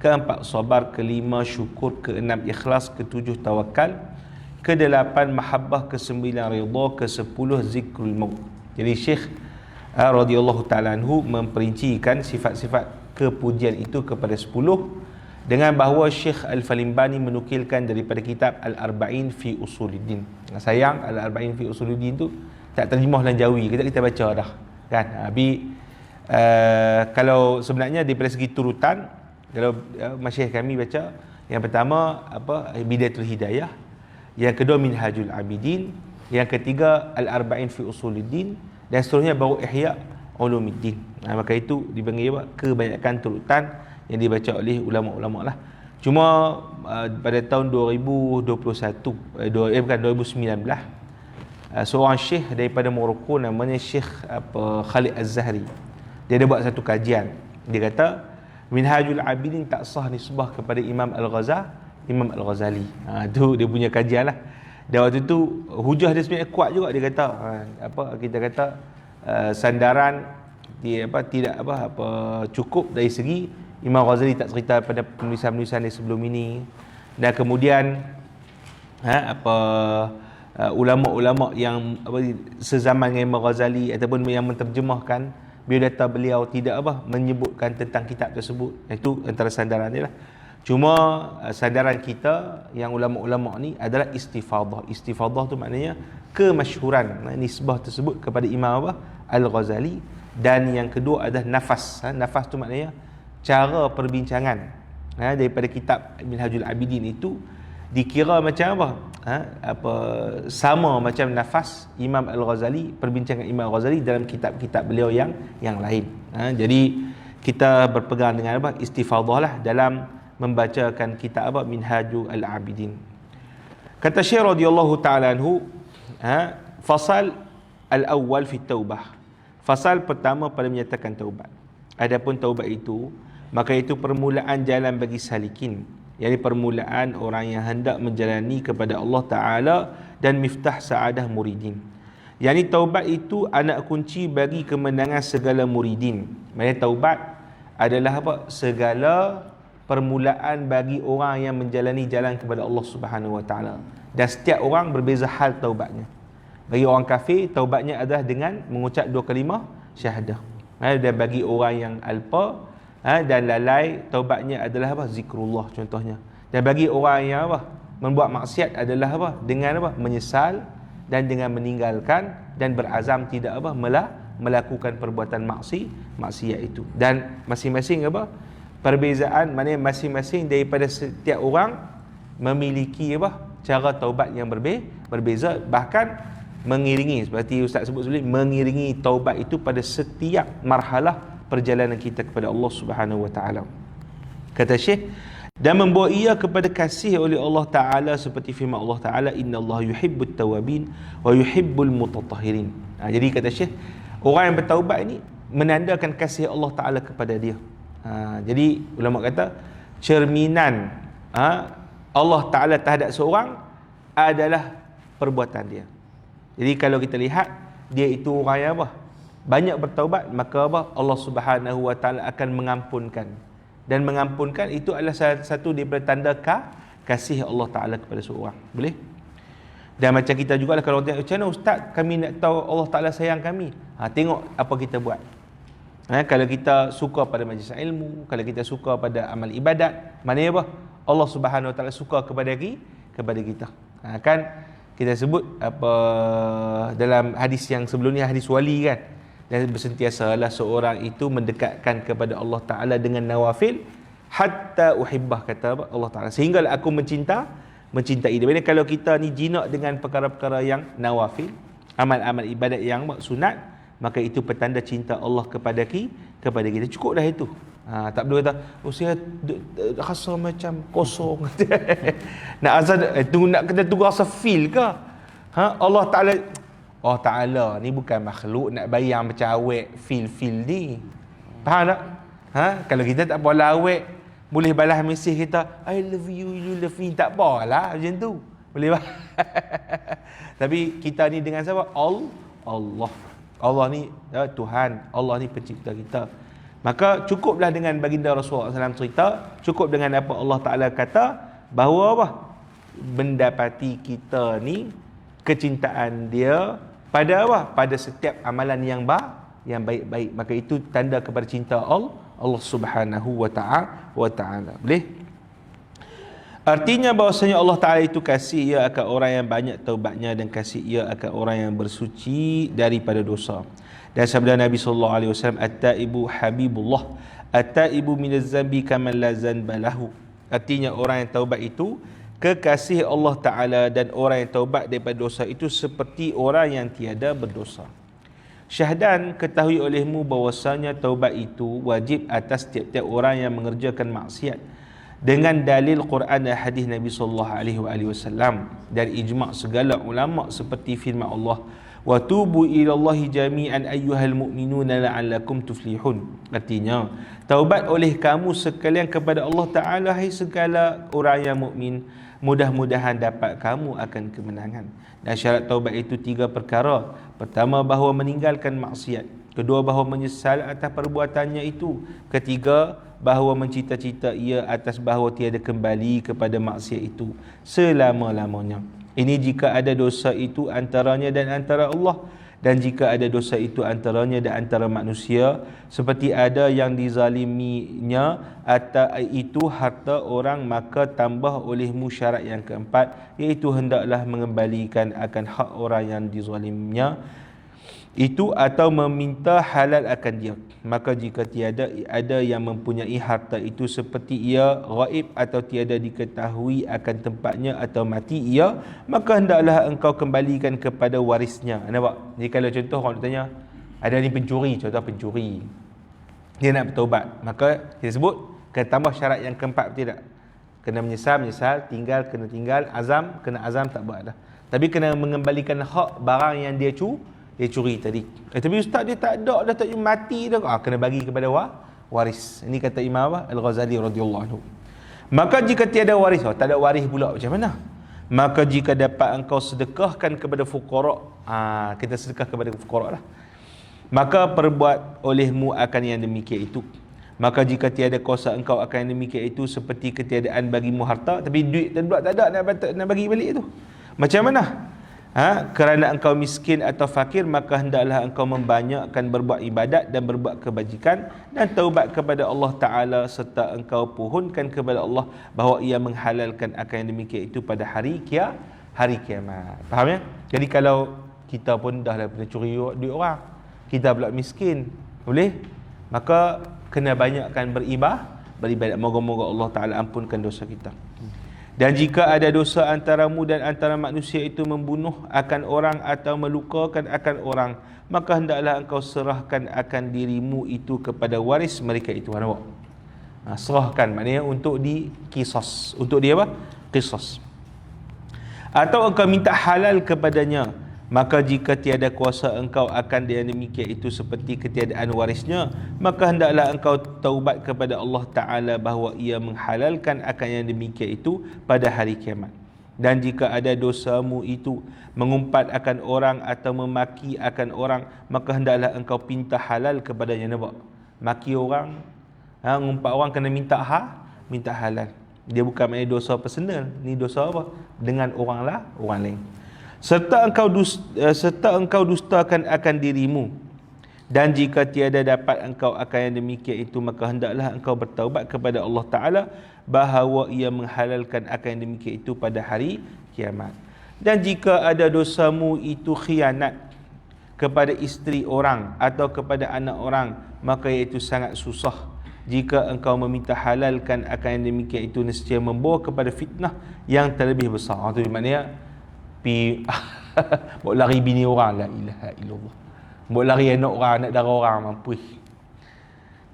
ke-4 sabar, ke-5 syukur, ke-6 ikhlas, ke-7 tawakal, ke-8 mahabbah, ke-9 ridha, ke-10 zikrul maut. Jadi Syekh radhiyallahu ta'ala anhu memperincikan sifat-sifat kepujian itu kepada 10, dengan bahawa Syekh Al-Falimbani menukilkan daripada kitab Al-Arba'in fi Usuluddin. Sayang Al-Arba'in fi Usuluddin tu tak terjemah dalam Jawi, kita baca dah kan. Tapi kalau sebenarnya daripada segi turutan, kalau masyayikh kami baca, yang pertama Bidayatul Hidayah, yang kedua Minhajul Abidin, yang ketiga Al-Arba'in fi Usuluddin, dan seterusnya baru Ihya Ulumuddin. Maka itu dipanggil kebanyakan turutan yang dibaca oleh ulama-ulama lah. Cuma pada tahun 2019, seorang syekh daripada Morocco namanya Syekh Khalid Az-Zahri, dia ada buat satu kajian. Dia kata Minhajul Abidin tak sah nisbah kepada Imam Al-Ghazali. Tu dia punya kajian lah. Dan waktu tu hujah dia sebenarnya kuat juga. Dia kata kita kata sandaran dia tidak cukup dari segi Imam Ghazali tak cerita pada penulisan-penulisan dia sebelum ini. Dan kemudian ulama-ulama yang sezaman dengan Imam Ghazali ataupun yang menterjemahkan biodata beliau tidak menyebutkan tentang kitab tersebut. Itu antara sandaran dia lah. Cuma sandaran kita yang ulama-ulama ni adalah istifadah. Istifadah tu maknanya kemasyhuran nisbah tersebut kepada Imam Al-Ghazali. Dan yang kedua adalah nafas. Nafas tu maknanya cara perbincangan daripada kitab Minhajul Abidin itu dikira macam sama macam nafas Imam Al-Ghazali, perbincangan Imam Al-Ghazali dalam kitab-kitab beliau yang lain. Jadi kita berpegang dengan istifadah lah dalam membacakan kitab Minhajul Abidin. Kata Syekh radhiyallahu ta'ala anhu, fasal al-awwal fi taubah. Fasal pertama pada menyatakan taubat. Adapun taubat itu, maka itu permulaan jalan bagi salikin, yakni permulaan orang yang hendak menjalani kepada Allah Ta'ala, dan miftah sa'adah muridin. Yakni taubat itu anak kunci bagi kemenangan segala muridin. Maksudnya taubat adalah segala permulaan bagi orang yang menjalani jalan kepada Allah Subhanahu Wa Ta'ala. Dan setiap orang berbeza hal taubatnya. Bagi orang kafir, taubatnya adalah dengan mengucap 2 kalimah syahadah. Dan bagi orang yang alpa dan lalai, taubatnya adalah zikrullah contohnya. Dan bagi orang yang membuat maksiat adalah dengan menyesal dan dengan meninggalkan dan berazam tidak melakukan perbuatan maksiat itu. Dan masing-masing perbezaan, maknanya masing-masing daripada setiap orang memiliki cara taubat yang berbeza, bahkan mengiringi, seperti Ustaz sebut sebelum, mengiringi taubat itu pada setiap marhalah perjalanan kita kepada Allah Subhanahu Wa Ta'ala. Kata Syekh, dan membawa ia kepada kasih oleh Allah Ta'ala seperti firman Allah Ta'ala, innallaha yuhibbut tawabin wa yuhibbul mutatahhirin. Jadi kata Syekh, orang yang bertaubat ini menandakan kasih Allah Ta'ala kepada dia. Jadi ulama kata cerminan Allah Ta'ala terhadap seorang adalah perbuatan dia. Jadi kalau kita lihat dia itu orang yang banyak bertaubat, maka Allah Subhanahu Wa Ta'ala akan mengampunkan. Dan mengampunkan itu adalah salah satu daripada tanda kasih Allah Ta'ala kepada seorang. Boleh? Dan macam kita jugalah, kalau orang tengok, macam mana Ustaz kami nak tahu Allah Ta'ala sayang kami? Tengok apa kita buat. Kalau kita suka pada majlis ilmu, kalau kita suka pada amal ibadat, maknanya Allah Subhanahu Wa Ta'ala suka kepada kita. Kan kita sebut dalam hadis yang sebelum ni, hadis wali kan, dan bersentiasalah seorang itu mendekatkan kepada Allah Ta'ala dengan nawafil hatta uhibbah, kata Allah Ta'ala, sehinggalah aku mencintai dia. Jadi kalau kita ni jinak dengan perkara-perkara yang nawafil, amal-amal ibadat yang sunat, maka itu petanda cinta Allah kepada kita. Cukup dah itu. Tak perlu kata, saya rasa macam kosong. Nak azan nak kena tunggu rasa feel ke? Allah Ta'ala ni bukan makhluk nak bayang macam awet feel ni. Faham tak? Kalau kita tak boleh awet, boleh balas mesej kita, I love you, you love me, tak apalah macam tu. Boleh bah? Tapi kita ni dengan siapa? Allah ni Tuhan, Allah ni pencipta kita. Maka cukuplah dengan baginda Rasulullah SAW cerita, cukup dengan apa Allah Ta'ala kata, bahawa apa? Mendapati kita ni kecintaan dia pada apa? Pada setiap amalan yang baik-baik. Maka itu tanda kepada cinta Allah Subhanahu wa ta'ala. Boleh? Artinya bahawasanya Allah Ta'ala itu kasih ia akan orang yang banyak taubatnya dan kasih ia akan orang yang bersuci daripada dosa. Dan sabda Nabi sallallahu alaihi wasallam, at-taibu habibullah, at-taibu minaz zambi kaman la zanba lahu. Artinya orang yang taubat itu kekasih Allah Ta'ala, dan orang yang taubat daripada dosa itu seperti orang yang tiada berdosa. Syahdan, ketahui olehmu bahawasanya taubat itu wajib atas tiap-tiap orang yang mengerjakan maksiat dengan dalil Quran dan hadis Nabi sallallahu alaihi wasallam dan ijma' segala ulama seperti firman Allah, wa tubu ilallahi jami'an ayyuhal mu'minuna la'allakum tuflihun. Artinya, taubat oleh kamu sekalian kepada Allah Ta'ala, hai segala orang yang mukmin, mudah-mudahan dapat kamu akan kemenangan. Dan syarat taubat itu 3 perkara. Pertama, bahawa meninggalkan maksiat. Kedua, bahawa menyesal atas perbuatannya itu. Ketiga, bahawa mencita-cita ia atas bahawa tiada kembali kepada maksiat itu selama-lamanya. Ini jika ada dosa itu antaranya dan antara Allah, dan jika ada dosa itu antaranya dan antara manusia, seperti ada yang dizaliminya atau itu harta orang, maka tambah olehmu syarat yang keempat, iaitu hendaklah mengembalikan akan hak orang yang dizaliminya itu atau meminta halal akan dia. Maka jika tiada ada yang mempunyai harta itu seperti ia gaib atau tiada diketahui akan tempatnya atau mati ia, maka hendaklah engkau kembalikan kepada warisnya. Nampak? Jadi kalau contoh orang tanya, ada ni pencuri, contoh pencuri, dia nak bertaubat, maka dia sebut kena tambah syarat yang keempat, betul tak? Kena menyesal, tinggal, kena tinggal, azam, kena azam, tak buat dah. Tapi kena mengembalikan hak barang yang dia curi tadi. Tapi ustaz dia tak ada dah, tak mati dah. Kena bagi kepada waris. Ini kata Imam Al-Ghazali radhiyallahu anhu. Maka jika tiada waris, tak ada waris pula, macam mana? Maka jika dapat engkau sedekahkan kepada fuqara, kita sedekah kepada fuqara lah, maka perbuat olehmu akan yang demikian itu. Maka jika tiada kuasa engkau akan yang demikian itu, seperti ketiadaan bagimu harta, tapi duit dan pula tak ada nak bagi balik itu, macam mana? Kerana engkau miskin atau fakir, maka hendaklah engkau membanyakkan berbuat ibadat dan berbuat kebajikan dan taubat kepada Allah Ta'ala, serta engkau pohonkan kepada Allah bahawa ia menghalalkan akan yang demikian itu pada hari kiamat. Faham ya? Jadi kalau kita pun dah pernah curi duit orang, kita pula miskin, boleh? Maka kena banyakkan beribadat. Moga-moga Allah Ta'ala ampunkan dosa kita. Dan jika ada dosa antaramu dan antara manusia itu membunuh akan orang atau melukakan akan orang, maka hendaklah engkau serahkan akan dirimu itu kepada waris mereka itu. Serahkan maknanya untuk dikisas, untuk dia apa? Qisas. Atau engkau minta halal kepadanya, maka jika tiada kuasa engkau akan dia demikian itu seperti ketiadaan warisnya, maka hendaklah engkau taubat kepada Allah Ta'ala bahawa ia menghalalkan akan yang demikian itu pada hari kiamat. Dan jika ada dosamu itu mengumpat akan orang atau memaki akan orang, maka hendaklah engkau pinta halal kepadanya. Nampak? Maki orang, ngumpat orang, kena minta halal. Dia bukan maknanya dosa personal, ni dosa apa? Dengan orang lain. Serta engkau dustakan akan dirimu. Dan jika tiada dapat engkau akan yang demikian itu, maka hendaklah engkau bertaubat kepada Allah Ta'ala bahawa ia menghalalkan akan yang demikian itu pada hari kiamat. Dan jika ada dosamu itu khianat kepada isteri orang atau kepada anak orang, maka iaitu sangat susah. Jika engkau meminta halalkan akan yang demikian itu, nescaya membawa kepada fitnah yang terlebih besar. Itu maknanya buat lari bini orang, la ilaha illallah, buat lari anak orang, anak dara orang, mampus.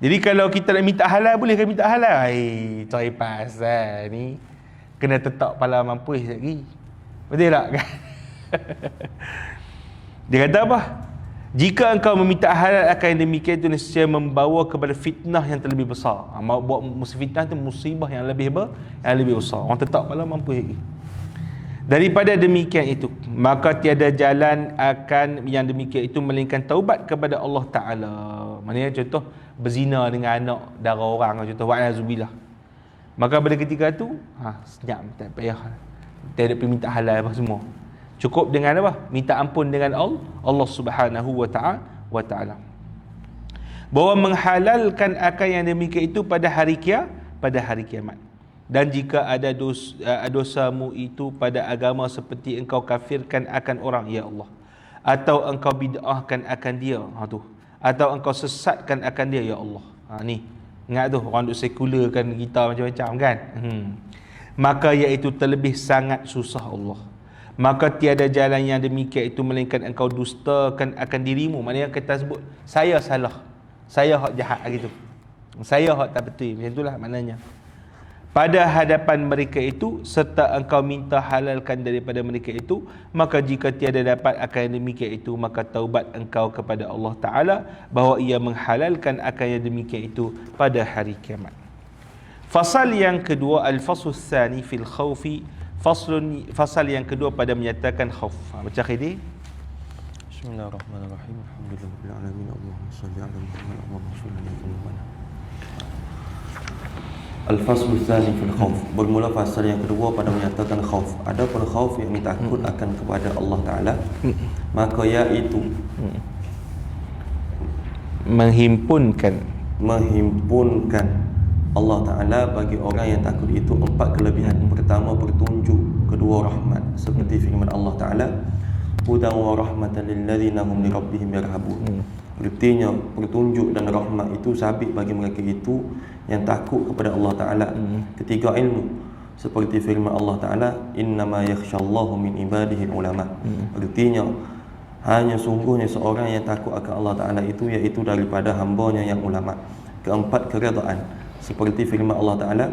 Jadi kalau kita nak minta halal, boleh ke minta halal? Cari pasal ni kena tetap pala mampus lagi, betul tak kan? Dia kata apa? Jika engkau meminta halal akan yang demikian itu, nescaya membawa kepada fitnah yang terlebih besar. Buat fitnah itu musibah yang lebih besar. Orang tetap pala mampus lagi. Daripada demikian itu, maka tiada jalan akan yang demikian itu melainkan taubat kepada Allah Ta'ala. Maksudnya contoh, berzina dengan anak dara orang contoh, wa'azubillah. Maka pada ketika tu senyap, tak payah, tak ada pergi minta halal apa semua. Cukup dengan apa? Minta ampun dengan Allah Subhanahu wa ta'ala. Bahawa menghalalkan akal yang demikian itu pada hari kiamat. Dan jika ada dosamu itu pada agama seperti engkau kafirkan akan orang, ya Allah, atau engkau bid'ahkan akan dia, atau engkau sesatkan akan dia, ya Allah. Ni ingat tu, orang duk sekularkan kita macam-macam kan. Maka iaitu terlebih sangat susah Allah. Maka tiada jalan yang demikian itu melainkan engkau dustakan akan dirimu. Maknanya kita sebut saya salah, saya hak jahat gitu, saya hak tak betul, macam itulah maknanya. Pada hadapan mereka itu, serta engkau minta halalkan daripada mereka itu, maka jika tiada dapat akan demikian itu, maka taubat engkau kepada Allah Ta'ala bahawa ia menghalalkan akan yang demikian itu pada hari kiamat. Fasal yang kedua, al-fasl tsani fil khawfi, fasal yang kedua pada menyatakan khauf. Baca khidih. Bismillahirrahmanirrahim. Alhamdulillahirabbil alamin. Allahumma shalli ala Muhammad wa ala ali Muhammad. Al-fasl tsani fil khauf. Bermula fasal yang kedua pada menyatakan khauf. Adapun khauf yang takut akan kepada Allah Taala, maka iaitu menghimpunkan Allah Ta'ala bagi orang yang takut itu 4 kelebihan. Pertama, petunjuk. Kedua, rahmat, seperti firman Allah Ta'ala, hudan wa rahmatan lilladzina hum li rabbihim yarhabun. Artinya petunjuk dan rahmat itu sabit bagi mereka itu yang takut kepada Allah Ta'ala. Ketiga, ilmu, seperti firman Allah Ta'ala, innama yakhshallahu min ibadihi ulama. Artinya hanya sungguhnya seorang yang takut akan Allah Ta'ala itu iaitu daripada hambanya yang ulama. Keempat, keredaan, seperti firman Allah Ta'ala,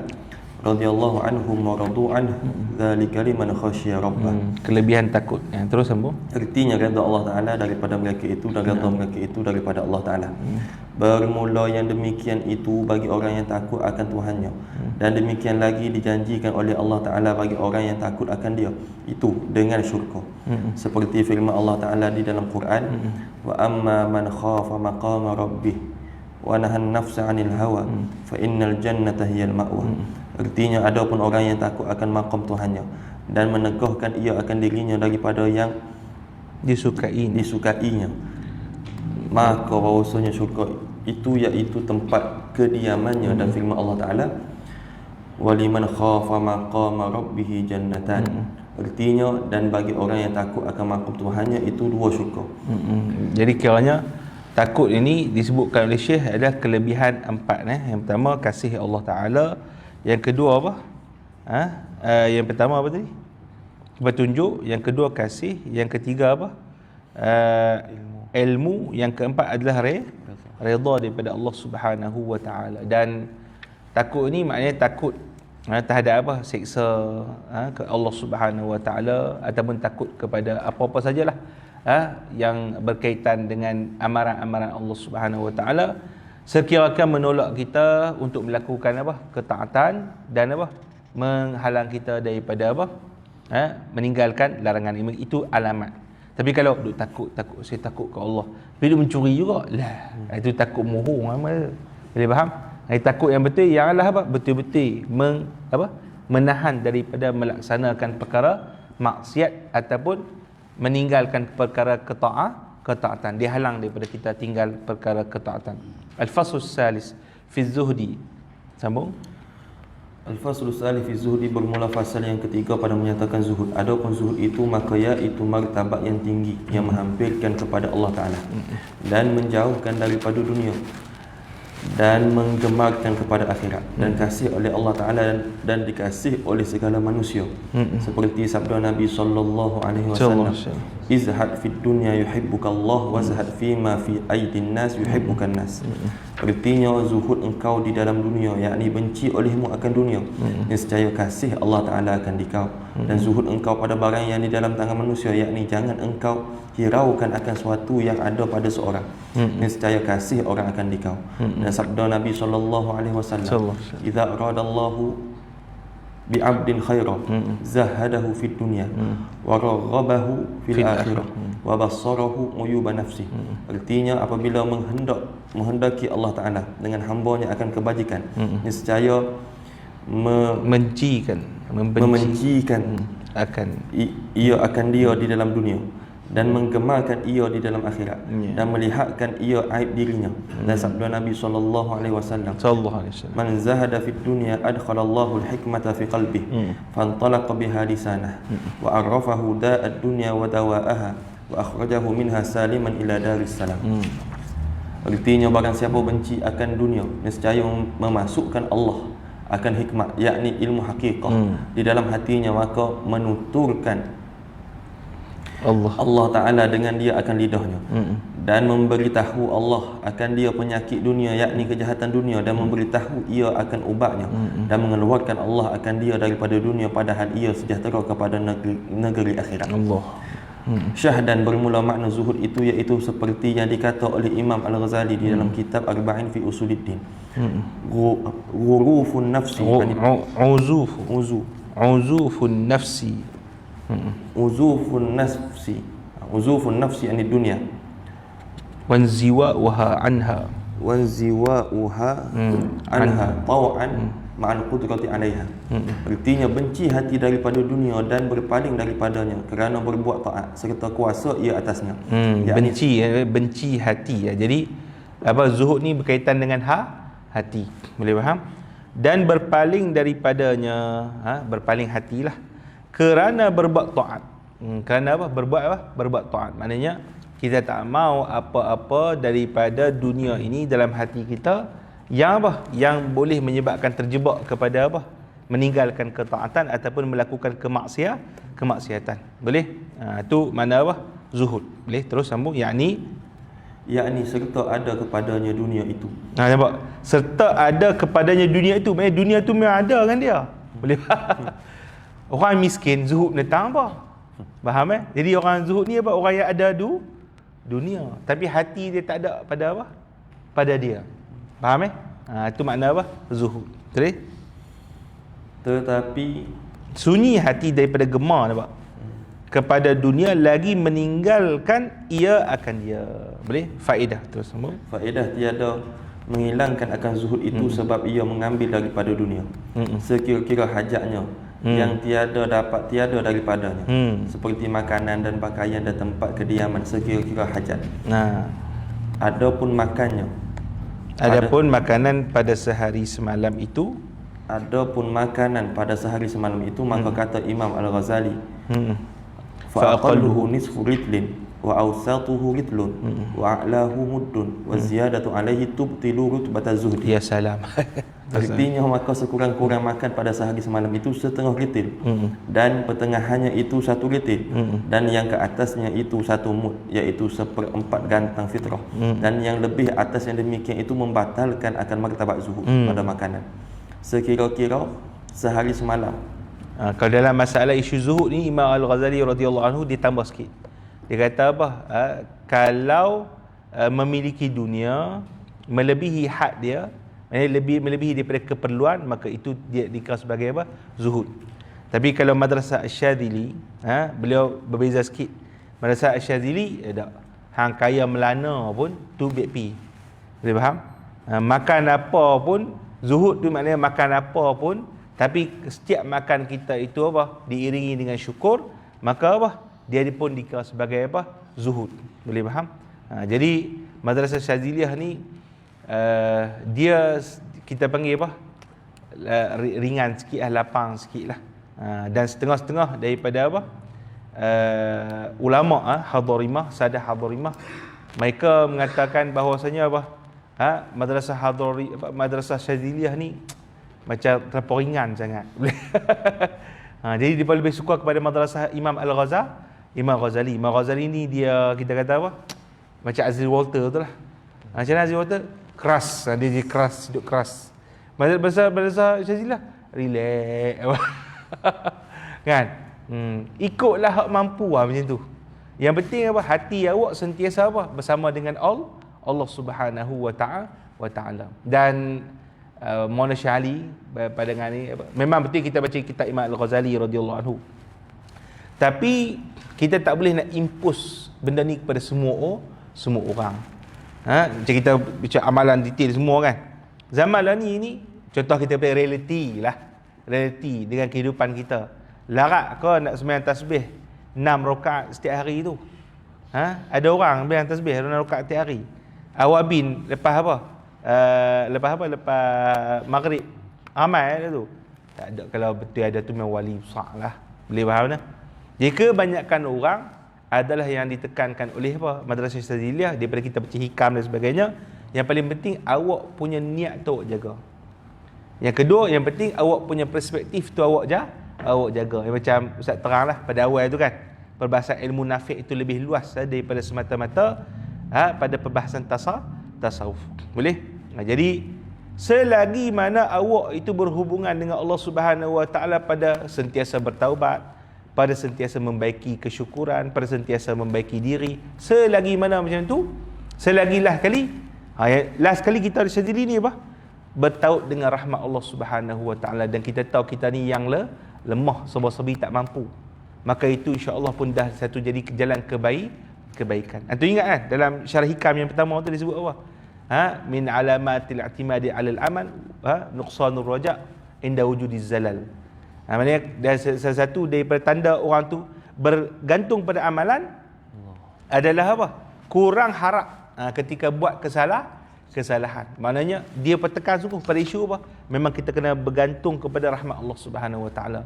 radhiyallahu anhum wa radu anhu dzalika liman khasyiya rabbah. Kelebihan takut. Terus sambung. Artinya redha Allah Ta'ala daripada mereka itu dan redha mereka itu daripada Allah Ta'ala. Bermula yang demikian itu bagi orang yang takut akan Tuhannya, dan demikian lagi dijanjikan oleh Allah Ta'ala bagi orang yang takut akan dia itu dengan syurga. Seperti firman Allah Ta'ala di dalam Quran, wa amma man khafa maqama rabbih wa nahan nafsa 'anil hawa fa innal jannata hiyal ma'wa. Artinya adapun orang yang takut akan maqam Tuhannya dan menegahkan ia akan dirinya daripada yang disukainya, maka bahawasanya syurga itu iaitu tempat kediamannya. Dan firman Allah Ta'ala, waliman khafa maqama rabbih jannatan. Artinya dan bagi orang yang takut akan maqam Tuhannya itu 2 syurga. Jadi kiranya takut ini disebutkan oleh Syekh adalah kelebihan 4. Yang pertama, kasih Allah Ta'ala. Yang kedua apa? Yang pertama apa tadi? Petunjuk. Yang kedua kasih. Yang ketiga apa? Ilmu. Yang keempat adalah redha daripada Allah Subhanahu wa Ta'ala. Dan takut ini maknanya takut terhadap apa? Seksa ke Allah Subhanahu wa Ta'ala, ataupun takut kepada apa-apa sajalah yang berkaitan dengan amaran-amaran Allah Subhanahu wa Ta'ala, sekiranya menolak kita untuk melakukan apa? Ketaatan, dan apa? Menghalang kita daripada apa? Meninggalkan larangan. Itu alamat. Tapi kalau duk takut, saya takut ke Allah, tapi dia mencuri juga lah, itu takut mohong apa? Boleh faham? Takut yang betul ialah apa? Betul-betul menahan daripada melaksanakan perkara maksiat ataupun meninggalkan perkara ketaatan. Dia halang daripada kita tinggal perkara ketaatan. Al-fasl salis fi zuhdi. Sambung. Al-fasl salis fi zuhdi, bermula fasal yang ketiga pada menyatakan zuhud. Adapun zuhud itu maka iaitu martabat yang tinggi yang menghampirkan kepada Allah Ta'ala dan menjauhkan daripada dunia dan menggemarkan kepada akhirat, dan kasih oleh Allah Ta'ala dan dikasih oleh segala manusia. Seperti sabda Nabi sallallahu alaihi wasallam, izhad fid dunya yuhibbukallah wa zahad fima fi aidin nas yuhibbukan nas. Artinya zuhud engkau di dalam dunia, yakni benci olehmu akan dunia, nescaya kasih Allah Ta'ala akan dikau. Dan zuhud engkau pada barang yang di dalam tangan manusia, yakni jangan engkau hiraukan akan sesuatu yang ada pada seorang, nescaya kasih orang akan dikau. Dan sabda Nabi sallallahu alaihi wasallam, idza aradallahu bi'abdin khaira zahadahu fid dunya wa raghabahu fil akhirah wa bassarahu uyuba nafsi. Artinya apabila menghendaki Allah Taala dengan hambanya akan kebajikan, nescaya membencikan ia akan dia di dalam dunia dan menggemarkan ia di dalam akhirat dan melihatkan ia aib dirinya. Dan sabda Nabi sallallahu alaihi wasallam, man zahada fid dunya adkhalallahu al-hikmata fi qalbihi fantalaqa biha lisanah wa arafahu da'ad dunya wa dawa'aha wa akhrajahu minha saliman ila daris salam. Artinya barang siapa benci akan dunia, nescaya memasukkan Allah akan hikmat, yakni ilmu hakikah di dalam hatinya, maka menuturkan Allah Ta'ala dengan dia akan lidahnya dan memberitahu Allah akan dia penyakit dunia, yakni kejahatan dunia, dan memberitahu ia akan ubatnya dan mengeluarkan Allah akan dia daripada dunia padahal ia sejahtera kepada negeri akhirat. Syahdan bermula makna zuhud itu iaitu seperti yang dikata oleh Imam Al-Ghazali di dalam kitab Arba'in fi Usuluddin. Ghurufun nafsi, uzufun nafsi, uzufun nafsi anid dunya wanziwa'uha anha taw'an ma'al qudrati 'alaiha. Artinya benci hati daripada dunia dan berpaling daripadanya kerana berbuat taat serta kuasa ia atasnya. Benci hati ya. Jadi zuhud ni berkaitan dengan hati. Boleh faham? Dan berpaling daripadanya, berpaling hatilah kerana berbuat taat. Kerana berbuat taat. Maknanya kita tak mau apa-apa daripada dunia ini dalam hati kita yang boleh menyebabkan terjebak kepada meninggalkan ketaatan ataupun melakukan kemaksiatan. Boleh? Itu mana zuhud. Boleh terus sambung, yakni serta ada kepadanya dunia itu. Nampak? Serta ada kepadanya dunia itu. Maksudnya dunia tu memang ada kan dia. Boleh faham? Orang miskin zuhud tentang apa? Faham Jadi orang zuhud ni orang yang ada dunia, tapi hati dia tak ada pada pada dia. Faham itu makna zuhud. Betul? Tetapi sunyi hati daripada gemar nampak. Kepada dunia lagi meninggalkan ia akan dia. Boleh? Faedah terus semua. Faedah tiada menghilangkan akan zuhud itu sebab ia mengambil daripada dunia sekira-kira hajatnya yang tiada daripadanya, seperti makanan dan pakaian dan tempat kediaman sekira-kira hajat. Adapun makanan pada sehari semalam itu maka kata Imam Al-Ghazali, fa aqalluhu nisfu ritlin wa awsatuhu ritlun wa a'lahu muddun wa ziyadatu alaihi tubtilu rutbata zuhdi. Ya salam. Artinya maka sekurang-kurang makan pada sehari semalam itu setengah ritil, dan pertengahannya itu satu ritil, dan yang ke atasnya itu satu mud, iaitu 1/4 gantang fitrah, dan yang lebih atas yang demikian itu membatalkan akan martabat zuhud pada makanan sekira-kira sehari semalam. Kalau dalam masalah isu zuhud ni, Imam Al-Ghazali radhiyallahu anhu ditambah sikit. Dia kata kalau memiliki dunia melebihi had dia, melebihi daripada keperluan, maka itu dia dikira sebagai zuhud. Tapi kalau Madrasah Asy-Syadzili, beliau berbeza sikit. Madrasah Asy-Syadzili hang kaya melana pun tu BP. Boleh faham? Makan apa pun, zuhud tu maknanya makan apa pun, tapi setiap makan kita itu diiringi dengan syukur, maka dia pun dikira sebagai zuhud. Boleh faham? Jadi Madrasah Syadziliyah ni dia kita panggil ringan sikit lapang sikit lah. Dan setengah-setengah daripada ulama Hadarimah, Sadah Hadarimah, mereka mengatakan bahawasanya Madrasah Syadziliyah ni macam terlalu ringan sangat. Jadi dia lebih suka kepada Madrasah Imam Al-Ghazali. Imam Ghazali ni dia kita kata macam Aziz Walter tu lah. Macam Aziz Walter keras, dia keras, hidup keras. Madrasah Syadziliyah relax. Kan? Ikutlah hak mampu macam tu. Yang penting hati awak sentiasa bersama dengan Allah Subhanahu wa taala. Dan Maulana Syahli pandangan ni memang betul kita baca kitab Imam Al-Ghazali radhiyallahu anhu. Tapi kita tak boleh nak impose benda ni kepada semua orang. Macam kita bicara amalan detail semua kan. Zaman lah ni contoh kita pilih reality dengan kehidupan kita. Larat kau nak sembahyang tasbih 6 rakaat setiap hari tu. Ada orang sembahyang tasbih 6 rakaat setiap hari. Awabin lepas apa? Lepas maghrib. Ramai tu. Tak ada, kalau betul ada tu memang wali besar lah. Boleh faham tak? Jika kebanyakan orang adalah yang ditekankan oleh apa? Madrasah Syaziliyah daripada kita baca hikam dan sebagainya. Yang paling penting awak punya niat tu awak jaga. Yang kedua, yang penting awak punya perspektif tu awak jaga. Yang macam Ustaz terang lah pada awal tu kan. Perbahasan ilmu nafiq itu lebih luas daripada semata-mata pada perbahasan tasawuf. Boleh? Jadi selagi mana awak itu berhubungan dengan Allah Subhanahu Wa Taala pada sentiasa bertaubat, pada sentiasa membaiki kesyukuran, pada sentiasa membaiki diri, selagi mana macam tu, selagilah kali last kali kita sendiri ni apa? Bertaut dengan rahmat Allah Subhanahu Wa Taala, dan kita tahu kita ni yang lemah, serba-serbi tak mampu. Maka itu insya-Allah pun dah satu jadi jalan kebaikan. Antum ingat kan dalam syarah hikam yang pertama tu disebut apa? Min alamatil i'timadi 'alal amal nuqsanur raja' inda wujudiz zalal. Maknanya salah satu daripada tanda orang tu bergantung pada amalan adalah apa? Kurang harap ketika buat kesalahan. Maknanya dia pertekan sungguh pada isu apa? Memang kita kena bergantung kepada rahmat Allah Subhanahu Wa Taala.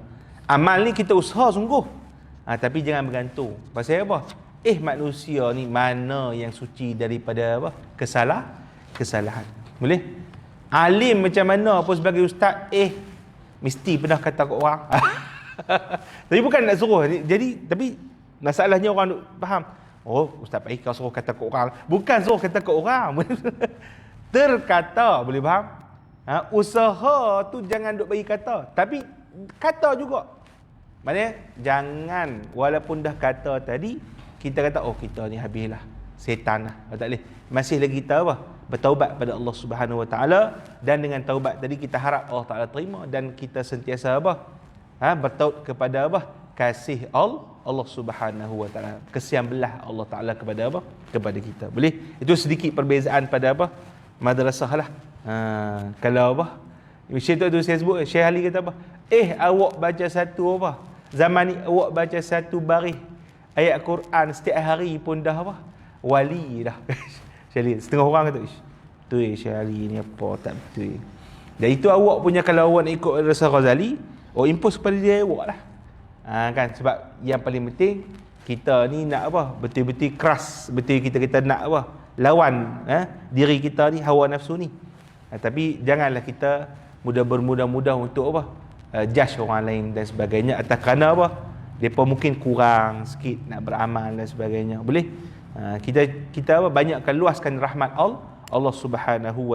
Amal ni kita usaha sungguh. Tapi jangan bergantung. Pasal apa? Manusia ni mana yang suci daripada apa? Kesalahan. Boleh? Alim macam mana pun sebagai ustaz mesti pernah kata ke orang. Tapi bukan nak suruh. Jadi tapi masalahnya orang faham. Ustaz Pak kau suruh kata ke orang. Bukan suruh kata ke orang. Terkata, boleh faham? Usaha tu jangan duk bagi kata, tapi kata juga. Maknanya jangan walaupun dah kata tadi kita kata kita ni habislah, setan lah. Tak boleh. Masih lagi kita apa? Bertaubat pada Allah Subhanahu Wa Taala, dan dengan taubat tadi kita harap Allah Taala terima, dan kita sentiasa apa? Bertaut kepada apa? Kasih Allah Subhanahu Wa Taala. Kesian belah Allah Taala kepada apa? Kepada kita. Boleh? Itu sedikit perbezaan pada apa? Madrasah lah. Kalau apa? Syekh tu saya sebut, Syekh Ali kata apa? Awak baca satu apa? Zaman ni awak baca satu baris ayat Quran setiap hari pun dah apa? Wali dah. Syekh Ali, setengah orang kata, "Tu Syekh Ali ni apa tak betul." Dan itu awak punya, kalau awak nak ikut Madrasah Ghazali, impose kepada dia awak lah. Kan, sebab yang paling penting kita ni nak apa? Betul-betul keras, betul kita nak apa? Lawan diri kita ni, hawa nafsu ni. Tapi janganlah kita bermudah-mudah untuk apa? Judge orang lain dan sebagainya atas kerana apa? Depa mungkin kurang sikit nak beramal dan sebagainya. Boleh? Kita apa? Banyakkan luaskan rahmat Allah Subhanahu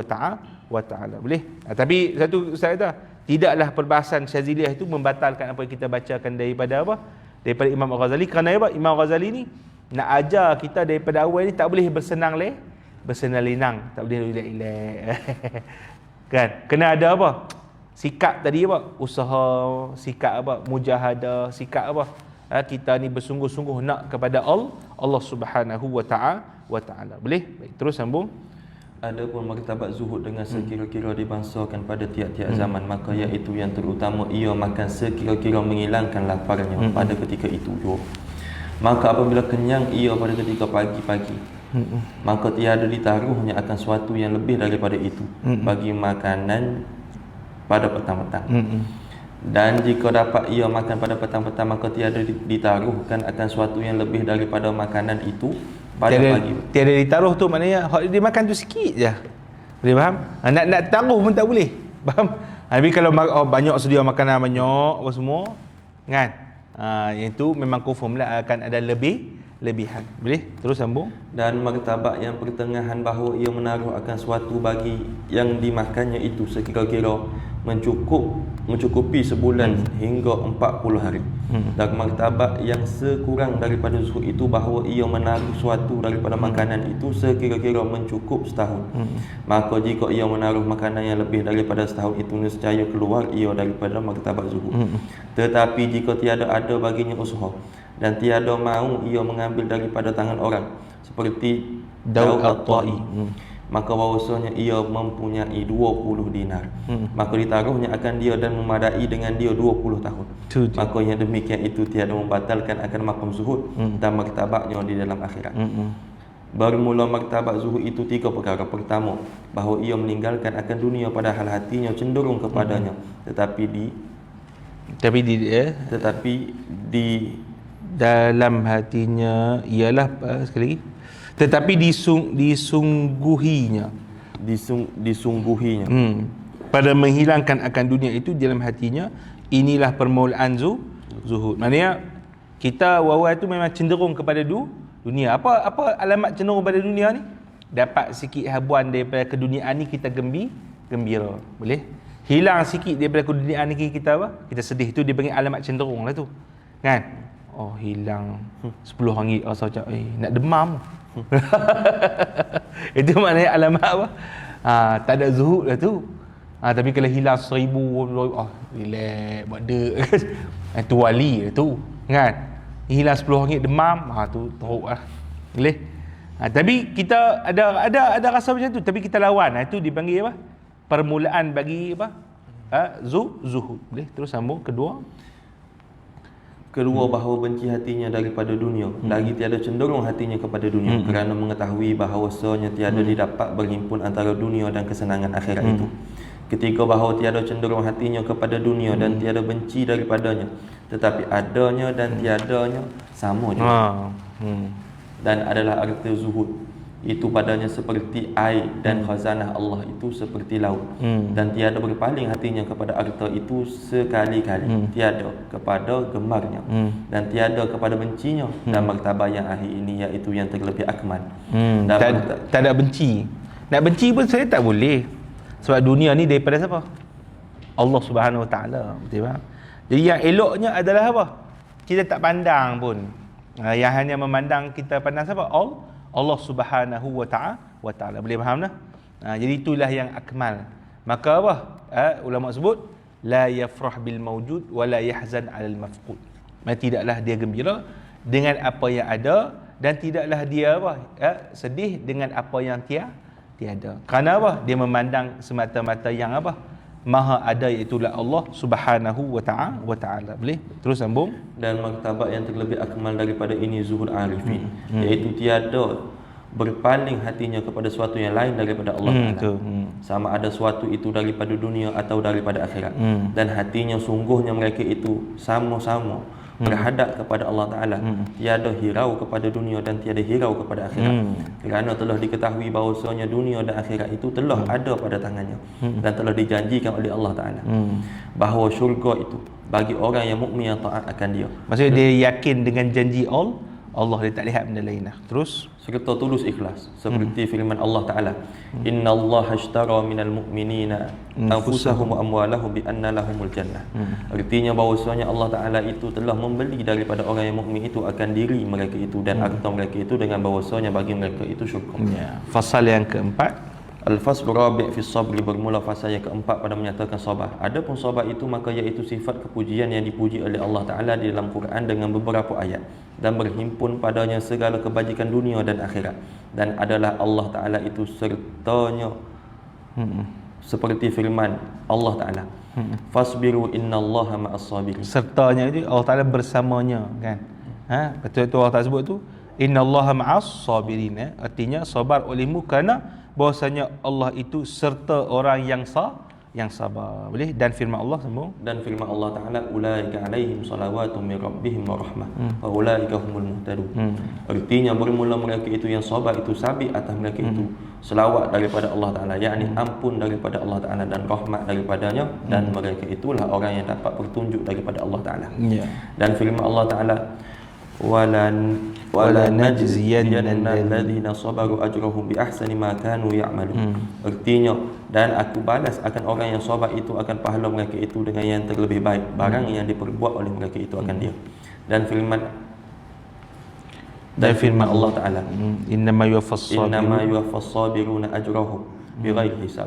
Wa Taala. Boleh? Tapi satu saya kata, tidaklah perbahasan Syaziliyah itu membatalkan apa yang kita bacakan daripada apa? Daripada Imam Al-Ghazali. Kerana apa? Imam Al-Ghazali ni nak ajar kita daripada awal ni tak boleh bersenang lenang, tak boleh relax-relax. Kan? Kena ada apa? Sikap tadi apa? Usaha, sikap apa? Mujahadah, sikap apa? Kita ni bersungguh-sungguh nak kepada Allah Subhanahu Wa Taala. Boleh? Baik, terus sambung. Adapun martabat zuhud dengan sekira-kira dibangsakan pada tiap-tiap zaman, maka iaitu yang terutama ia makan sekira-kira menghilangkan laparnya pada ketika itu juga. Maka apabila kenyang ia pada ketika pagi-pagi, maka tiada ditaruhnya akan suatu yang lebih daripada itu bagi makanan pada petang-petang. Dan jika dapat ia makan pada petang-petang, maka tiada ditaruhkan akan suatu yang lebih daripada makanan itu pada pagi. Tiada ditaruh tu maknanya dia makan tu sikit je. Boleh faham? Nak taruh pun tak boleh. Faham? Tapi kalau banyak sedia makanan banyak apa semua kan? Yang tu memang confirm lah akan ada lebihan. Boleh? Terus sambung. Dan martabat yang pertengahan bahawa ia menaruh akan suatu bagi yang dimakannya itu sekira-kira mencukupi sebulan hingga 40 hari. Dan martabat yang sekurang daripada zuhud itu bahawa ia menaruh suatu daripada makanan itu sekira-kira mencukup setahun. Maka jika ia menaruh makanan yang lebih daripada setahun itu, nescaya keluar ia daripada martabat zuhud. Tetapi jika tiada ada baginya usaha dan tiada mahu ia mengambil daripada tangan orang seperti Daud At-Tai, maka bahawasanya ia mempunyai 20 dinar. Maka ditaruhnya akan dia dan memadai dengan dia 20 tahun. Maka yang demikian itu tiada membatalkan akan maqam zuhud dan martabatnya di dalam akhirat. Bermula martabat zuhud itu 3 perkara. Pertama, bahawa ia meninggalkan akan dunia padahal hatinya cenderung kepadanya, tetapi di dalam hatinya ialah sekali lagi, tetapi disungguhinya pada menghilangkan akan dunia itu dalam hatinya. Inilah permulaan zuhud. Maknanya kita wawa itu memang cenderung kepada dunia. Apa alamat cenderung pada dunia ni? Dapat sikit habuan daripada keduniaan ni, kita gembira. Boleh? Hilang sikit daripada keduniaan ni, kita apa? Kita sedih. Tu dia panggil alamat cenderung lah tu. Kan? Oh, hilang RM10. Rasa macam nak demam. Itu maknanya alamat apa? Tak ada zuhud lah tu. Tapi kalau hilang 1,000, relax, buat dek. Itu wali lah tu. Kan? Hilang RM10 demam, tu teruk lah. Boleh? Tapi kita ada rasa macam tu, tapi kita lawan. Itu dipanggil apa? Permulaan bagi apa? Zuhud. Boleh? Terus sambung Kedua, bahawa benci hatinya daripada dunia, lagi tiada cenderung hatinya kepada dunia, kerana mengetahui bahawasanya tiada didapat berhimpun antara dunia dan kesenangan akhirat itu. Ketiga, bahawa tiada cenderung hatinya kepada dunia dan tiada benci daripadanya, tetapi adanya dan tiadanya sama juga. Dan adalah arti zuhud itu padanya seperti air dan khazanah Allah itu seperti laut. Dan tiada berpaling hatinya kepada harta itu sekali-kali, tiada kepada gemarnya, dan tiada kepada bencinya. Dan martabat yang akhir ini iaitu yang terlebih akmal. Tak ada benci. Nak benci pun saya tak boleh, sebab dunia ni daripada siapa? Allah Subhanahu Wa Taala. Betul tak? Jadi yang eloknya adalah apa? Kita tak pandang pun. Yang hanya memandang kita pandang siapa? Allah Subhanahu Wa Taala. Boleh faham dah? Jadi itulah yang akmal. Maka apa? Ulama sebut la yafrah bil mawjud wa la yahzan 'alal mafqud. Tidaklah dia gembira dengan apa yang ada, dan tidaklah dia apa? Sedih dengan apa yang tiada. Kerana apa? Dia memandang semata-mata yang apa? Maha ada, iaitulah Allah Subhanahu Wa Taala. Boleh? Terus sambung. Dan martabat yang terlebih akmal daripada ini zuhud arifin, iaitu tiada berpaling hatinya kepada sesuatu yang lain daripada Allah Taala. Sama ada sesuatu itu daripada dunia atau daripada akhirat. Dan hatinya sungguhnya mereka itu sama-sama berhadap kepada Allah Ta'ala. Tiada hirau kepada dunia dan tiada hirau kepada akhirat. Kerana telah diketahui bahawasanya dunia dan akhirat itu telah ada pada tangannya, dan telah dijanjikan oleh Allah Ta'ala bahawa syurga itu bagi orang yang mukmin yang taat akan dia. Maksudnya dia yakin dengan janji Allah, dia tak lihat benda lain lah. Terus serta tulus ikhlas, seperti firman Allah Ta'ala, Inna Allah ashtara minal mu'minina anfusahum wa amwalahum bi anna lahumul jannah. Artinya bahawasanya Allah Ta'ala itu telah membeli daripada orang yang mukmin itu akan diri mereka itu dan harta mereka itu, dengan bahawasanya bagi mereka itu syurga. Fasal yang keempat, Al-Fasl Rabi' fi Sabri, bermula fasa yang keempat pada menyatakan sabar. Adapun sabar itu maka iaitu sifat kepujian yang dipuji oleh Allah Ta'ala di dalam Quran dengan beberapa ayat, dan berhimpun padanya segala kebajikan dunia dan akhirat, dan adalah Allah Ta'ala itu sertanya seperti firman Allah Ta'ala, fasbiru innallaha ma'as sabirin. Sertanya itu Allah Ta'ala bersamanya, kan? Betul-betul Allah Ta'ala sebut tu innallaha ma'as sabirin. Artinya sabar olehmu kerana bahwasanya Allah itu serta orang yang sabar. Boleh? Dan firman Allah sambung. Dan firman Allah Ta'ala, ulaika alaihim salawatu min rabbihim wa rahmah wa ulaika humul muhtadun. Artinya bermula mereka itu yang sabar itu sabit atas mereka itu selawat daripada Allah Ta'ala, yakni ampun daripada Allah Ta'ala dan rahmat daripadanya, dan mereka itulah orang yang dapat petunjuk daripada Allah Ta'ala. Dan firman Allah Ta'ala, wala najziyanna alladhina sabaru ajrahum bi ahsani ma kanu ya'malun. Artinya Dan aku balas akan orang yang sabar itu akan pahala mereka itu dengan yang terlebih baik barang yang diperbuat oleh mereka itu akan dia. Dan firman Allah Ta'ala, innama yuwaffas sabiruna ajrahum bighairi hisab.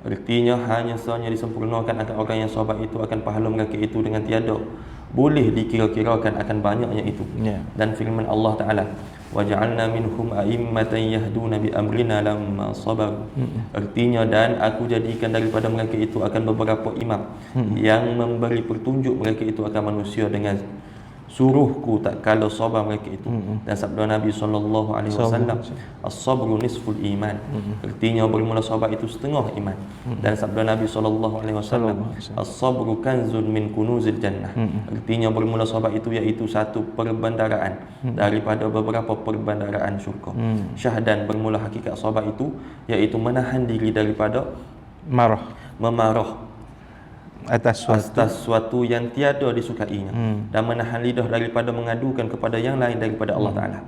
Artinya hanya sahaja disempurnakan akan orang yang sabar itu akan pahala mereka itu dengan tiada boleh dikira-kirakan akan banyaknya itu. Dan firman Allah Ta'ala, waja'alna minhum a'immatan yahduna bi amrina lamma sabar. Artinya, dan aku jadikan daripada mereka itu akan beberapa imam yang memberi petunjuk mereka itu akan manusia dengan suruhku tak kala sabar mereka itu. Dan sabda Nabi SAW, as-sabru nisful iman. Artinya bermula sabar itu setengah iman. Dan sabda Nabi SAW, as-sabru kanzun min kunuzil jannah. Artinya bermula sabar itu iaitu satu perbendaraan daripada beberapa perbendaraan syurga. Syahdan, bermula hakikat sabar itu iaitu menahan diri daripada memarah atas suatu yang tiada disukainya, dan menahan lidah daripada mengadukan kepada yang lain daripada Allah Ta'ala.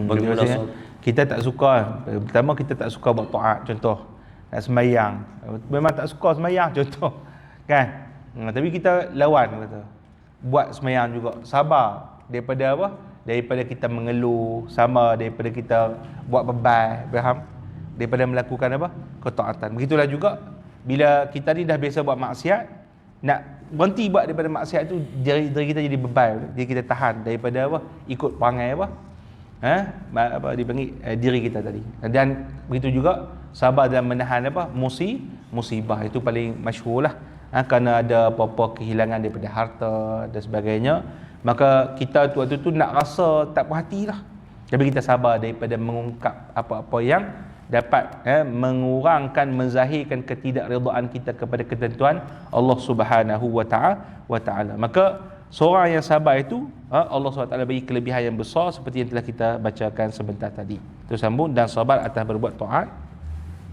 Bermula kita tak suka, pertama kita tak suka buat taat, contoh nak sembahyang, memang tak suka sembahyang contoh kan, tapi kita lawan, kata buat sembahyang juga, sabar daripada apa, daripada kita mengeluh, sama daripada kita buat beban, faham, daripada melakukan apa, ketaatan. Begitulah juga bila kita ni dah biasa buat maksiat, nak berhenti buat daripada maksiat tu, diri kita jadi beban, diri kita tahan daripada apa, ikut perangai apa dipanggil diri kita tadi. Dan begitu juga sabar dalam menahan apa, musibah, itu paling masyhur lah. Kerana ada apa-apa kehilangan daripada harta dan sebagainya, maka kita waktu tu nak rasa tak puas hati lah, tapi kita sabar daripada mengungkap apa-apa yang dapat mengurangkan, menzahirkan ketidakredaan kita kepada ketentuan Allah Subhanahu wa Ta'ala. Maka seorang yang sabar itu Allah SWT bagi kelebihan yang besar seperti yang telah kita bacakan sebentar tadi. Terus sambung, dan sabar atas berbuat taat.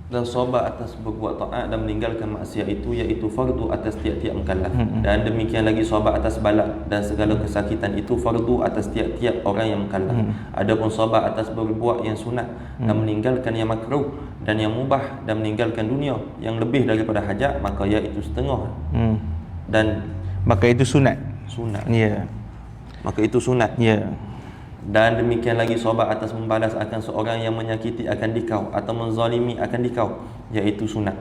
Dan sabar atas berbuat taat dan meninggalkan maksiat itu iaitu fardu atas tiap-tiap mukallaf. Dan demikian lagi sabar atas balak dan segala kesakitan itu fardu atas tiap-tiap orang yang mukallaf. Adapun sabar atas berbuat yang sunat dan meninggalkan yang makruh dan yang mubah dan meninggalkan dunia yang lebih daripada hajat, maka iaitu setengah. Dan maka itu sunat. Ya. Maka itu sunat. Ya. Dan demikian lagi sabar atas membalas akan seorang yang menyakiti akan dikau atau menzalimi akan dikau, iaitu sunat.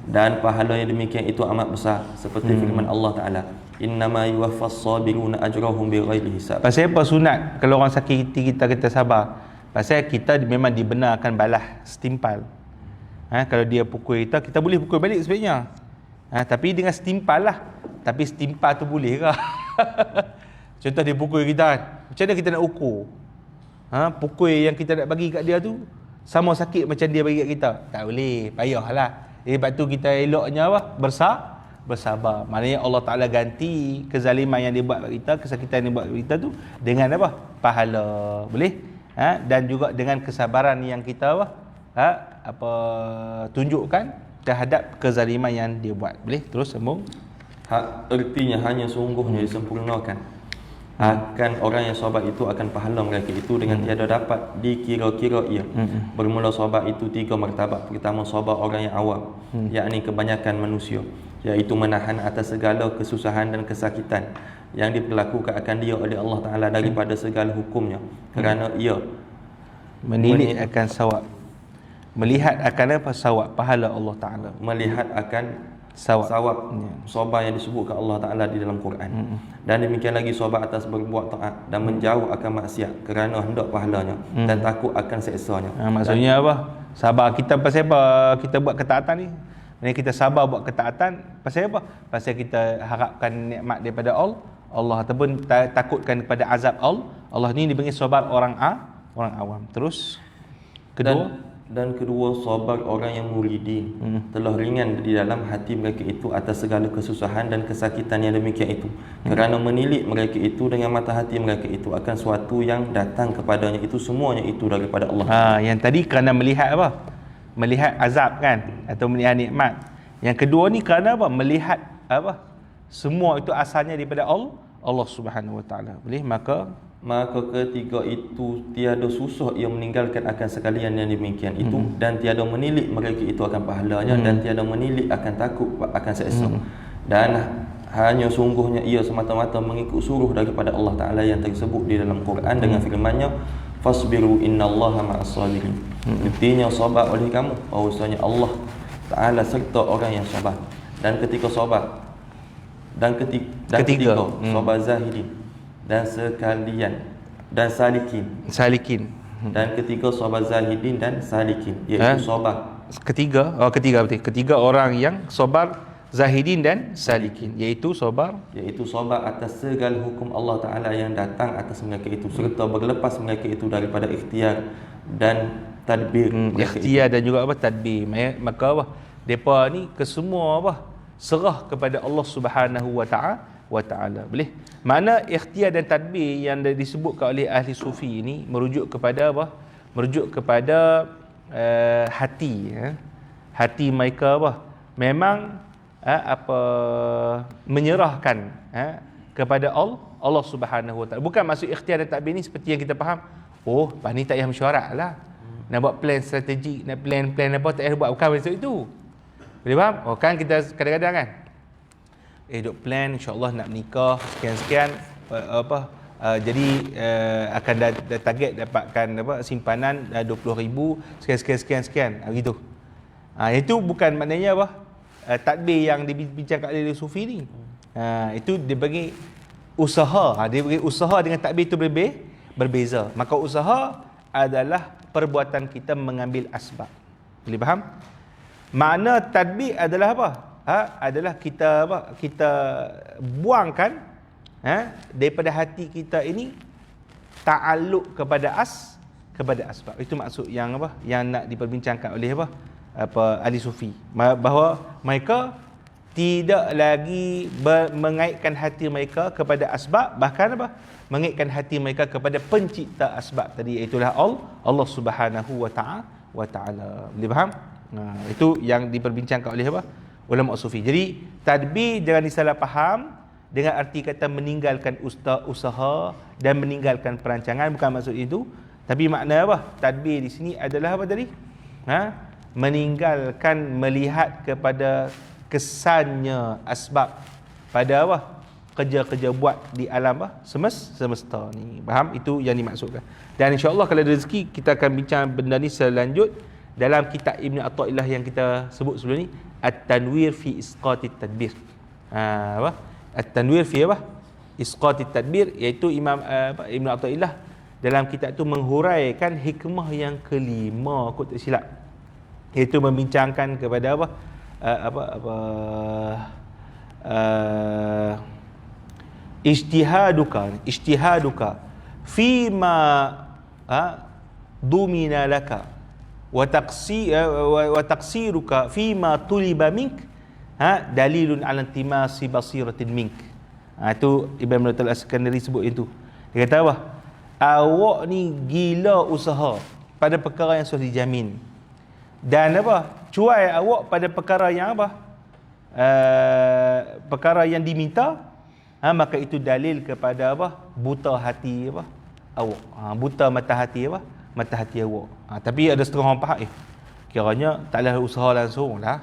Dan pahala yang demikian itu amat besar, seperti firman Allah Ta'ala, innama yuwaffas sabiruna ajrahum bighairi hisab. Pasal apa sunat? Kalau orang sakiti kita sabar, pasal kita memang dibenarkan balas setimpal. Kalau dia pukul kita boleh pukul balik sebenarnya, tapi dengan setimpal lah. Tapi setimpal tu boleh ke? Contoh dia pukul kita kan, macam mana kita nak ukur? Pukul yang kita nak bagi kat dia tu sama sakit macam dia bagi kat kita? Tak boleh, payahlah. Sebab tu kita eloknya apa? Bersabar. Maknanya Allah Ta'ala ganti kezaliman yang dia buat kat kita, kesakitan yang dia buat kat kita tu dengan apa? Pahala. Boleh? Dan juga dengan kesabaran yang kita tunjukkan terhadap kezaliman yang dia buat. Boleh? Terus sambung. Artinya hanya sungguhnya disempurnakan akan orang yang sabar itu akan pahala mereka itu dengan tiada dapat dikira-kira ia. Bermula sabar itu 3 martabat. Pertama, sabar orang yang awam, yakni kebanyakan manusia, iaitu menahan atas segala kesusahan dan kesakitan yang diperlakukan akan dia oleh Allah Ta'ala daripada segala hukumnya, kerana ia menilik akan sawab, melihat akan apa? Sawab, pahala Allah Ta'ala, melihat akan sawab sabar yang disebutkan Allah Ta'ala di dalam Quran. Dan demikian lagi sabar atas berbuat taat dan menjauh akan maksiat kerana hendak pahalanya dan takut akan seksanya. Maksudnya apa? Sabar kita pasal apa? Kita buat ketaatan ni, kita sabar buat ketaatan pasal apa? Pasal kita harapkan nikmat daripada Allah ataupun takutkan kepada azab Allah ni dipanggil sabar orang awam. Terus kedua sabar orang yang muridin, telah ringan di dalam hati mereka itu atas segala kesusahan dan kesakitan yang demikian itu, kerana menilik mereka itu dengan mata hati mereka itu akan suatu yang datang kepadanya itu semuanya itu daripada Allah. Yang tadi kerana melihat apa? Melihat azab kan, atau melihat nikmat. Yang kedua ni kerana apa? Melihat apa? Semua itu asalnya daripada Allah Allah Subhanahu wa taala. Boleh? Maka ketika itu tiada susah ia meninggalkan akan sekalian yang demikian itu, dan tiada menilik mereka itu akan pahalanya, dan tiada menilik akan takut akan seksa, dan hanya sungguhnya ia semata-mata mengikut suruh daripada Allah Ta'ala yang tersebut di dalam Quran dengan firman-Nya, fasbiru innallaha ma'as sabirin. Artinya sabar oleh kamu, bahwasanya Allah Ta'ala serta orang yang sabar. Dan ketika sabar, dan ketika sabar zahidin, dan sekalian, dan salikin, dan ketika sabar zahidin dan salikin, iaitu sabar ketiga orang yang sabar, zahidin dan salikin, iaitu sabar atas segala hukum Allah Ta'ala yang datang atas mereka itu, serta berlepas mereka itu daripada ikhtiar dan tadbir ikhtiar dan juga tadbir. Maka depa ni kesemua serah kepada Allah Subhanahu wa ta'ala. Boleh? Mana ikhtiar dan tadbir yang disebutkan oleh ahli sufi ini merujuk kepada merujuk kepada hati. Hati mereka memang menyerahkan kepada Allah Subhanahu wa ta'ala. Bukan maksud ikhtiar dan tadbir ni seperti yang kita faham, lepas ni tak payah mesyuarat lah, nak buat plan strategik, nak plan apa, tak payah buat. Bukan maksud itu. Boleh faham? Kan kita kadang-kadang kan duk plan, insya-Allah nak menikah sekian-sekian, jadi akan target dapatkan simpanan 20,000 sekian begitu. Itu bukan maknanya tadbir yang dibincangkan oleh sufi ni. Itu dia bagi usaha. Dia bagi usaha dengan tadbir itu berbeza. Maka usaha adalah perbuatan kita mengambil asbab. Boleh faham? Makna tadbir adalah adalah kita buangkan daripada hati kita ini ta'alluq kepada asbab. Itu maksud yang yang nak diperbincangkan oleh ahli sufi, bahawa mereka tidak lagi mengaitkan hati mereka kepada asbab, bahkan mengaitkan hati mereka kepada pencipta asbab tadi, itulah Allah Subhanahu wa ta'ala. Boleh faham? Itu yang diperbincangkan oleh ulama sufi. Jadi tadbir jangan disalah faham dengan arti kata meninggalkan usaha dan meninggalkan perancangan, bukan maksud itu. Tapi makna tadbir di sini adalah tadi? Meninggalkan melihat kepada kesannya asbab pada kerja-kerja buat di alam semesta ni. Faham? Itu yang dimaksudkan. Dan insya-Allah kalau ada rezeki kita akan bincang benda ni selanjut dalam kitab Ibn Athaillah yang kita sebut sebelum ni, At-Tanwir fi Isqatit Tadbir. At-Tanwir fi Isqatit Tadbir, iaitu Imam Ibn Athaillah dalam kitab itu menghuraikan hikmah yang kelima, kot tak silap, iaitu membincangkan kepada ijtihaduka fima dumina laka wa taqsiruka fima tuliba mink dalilun ala intimasi basiratin mink. Itu Ibn Al-Askandari sebut itu. Dia kata awak ni gila usaha pada perkara yang sudah dijamin, dan cuai awak pada perkara yang perkara yang diminta, maka itu dalil kepada buta hati awak, buta mata hati awak. Tapi ada setengah orang faham, kiranya taklah usaha langsung lah,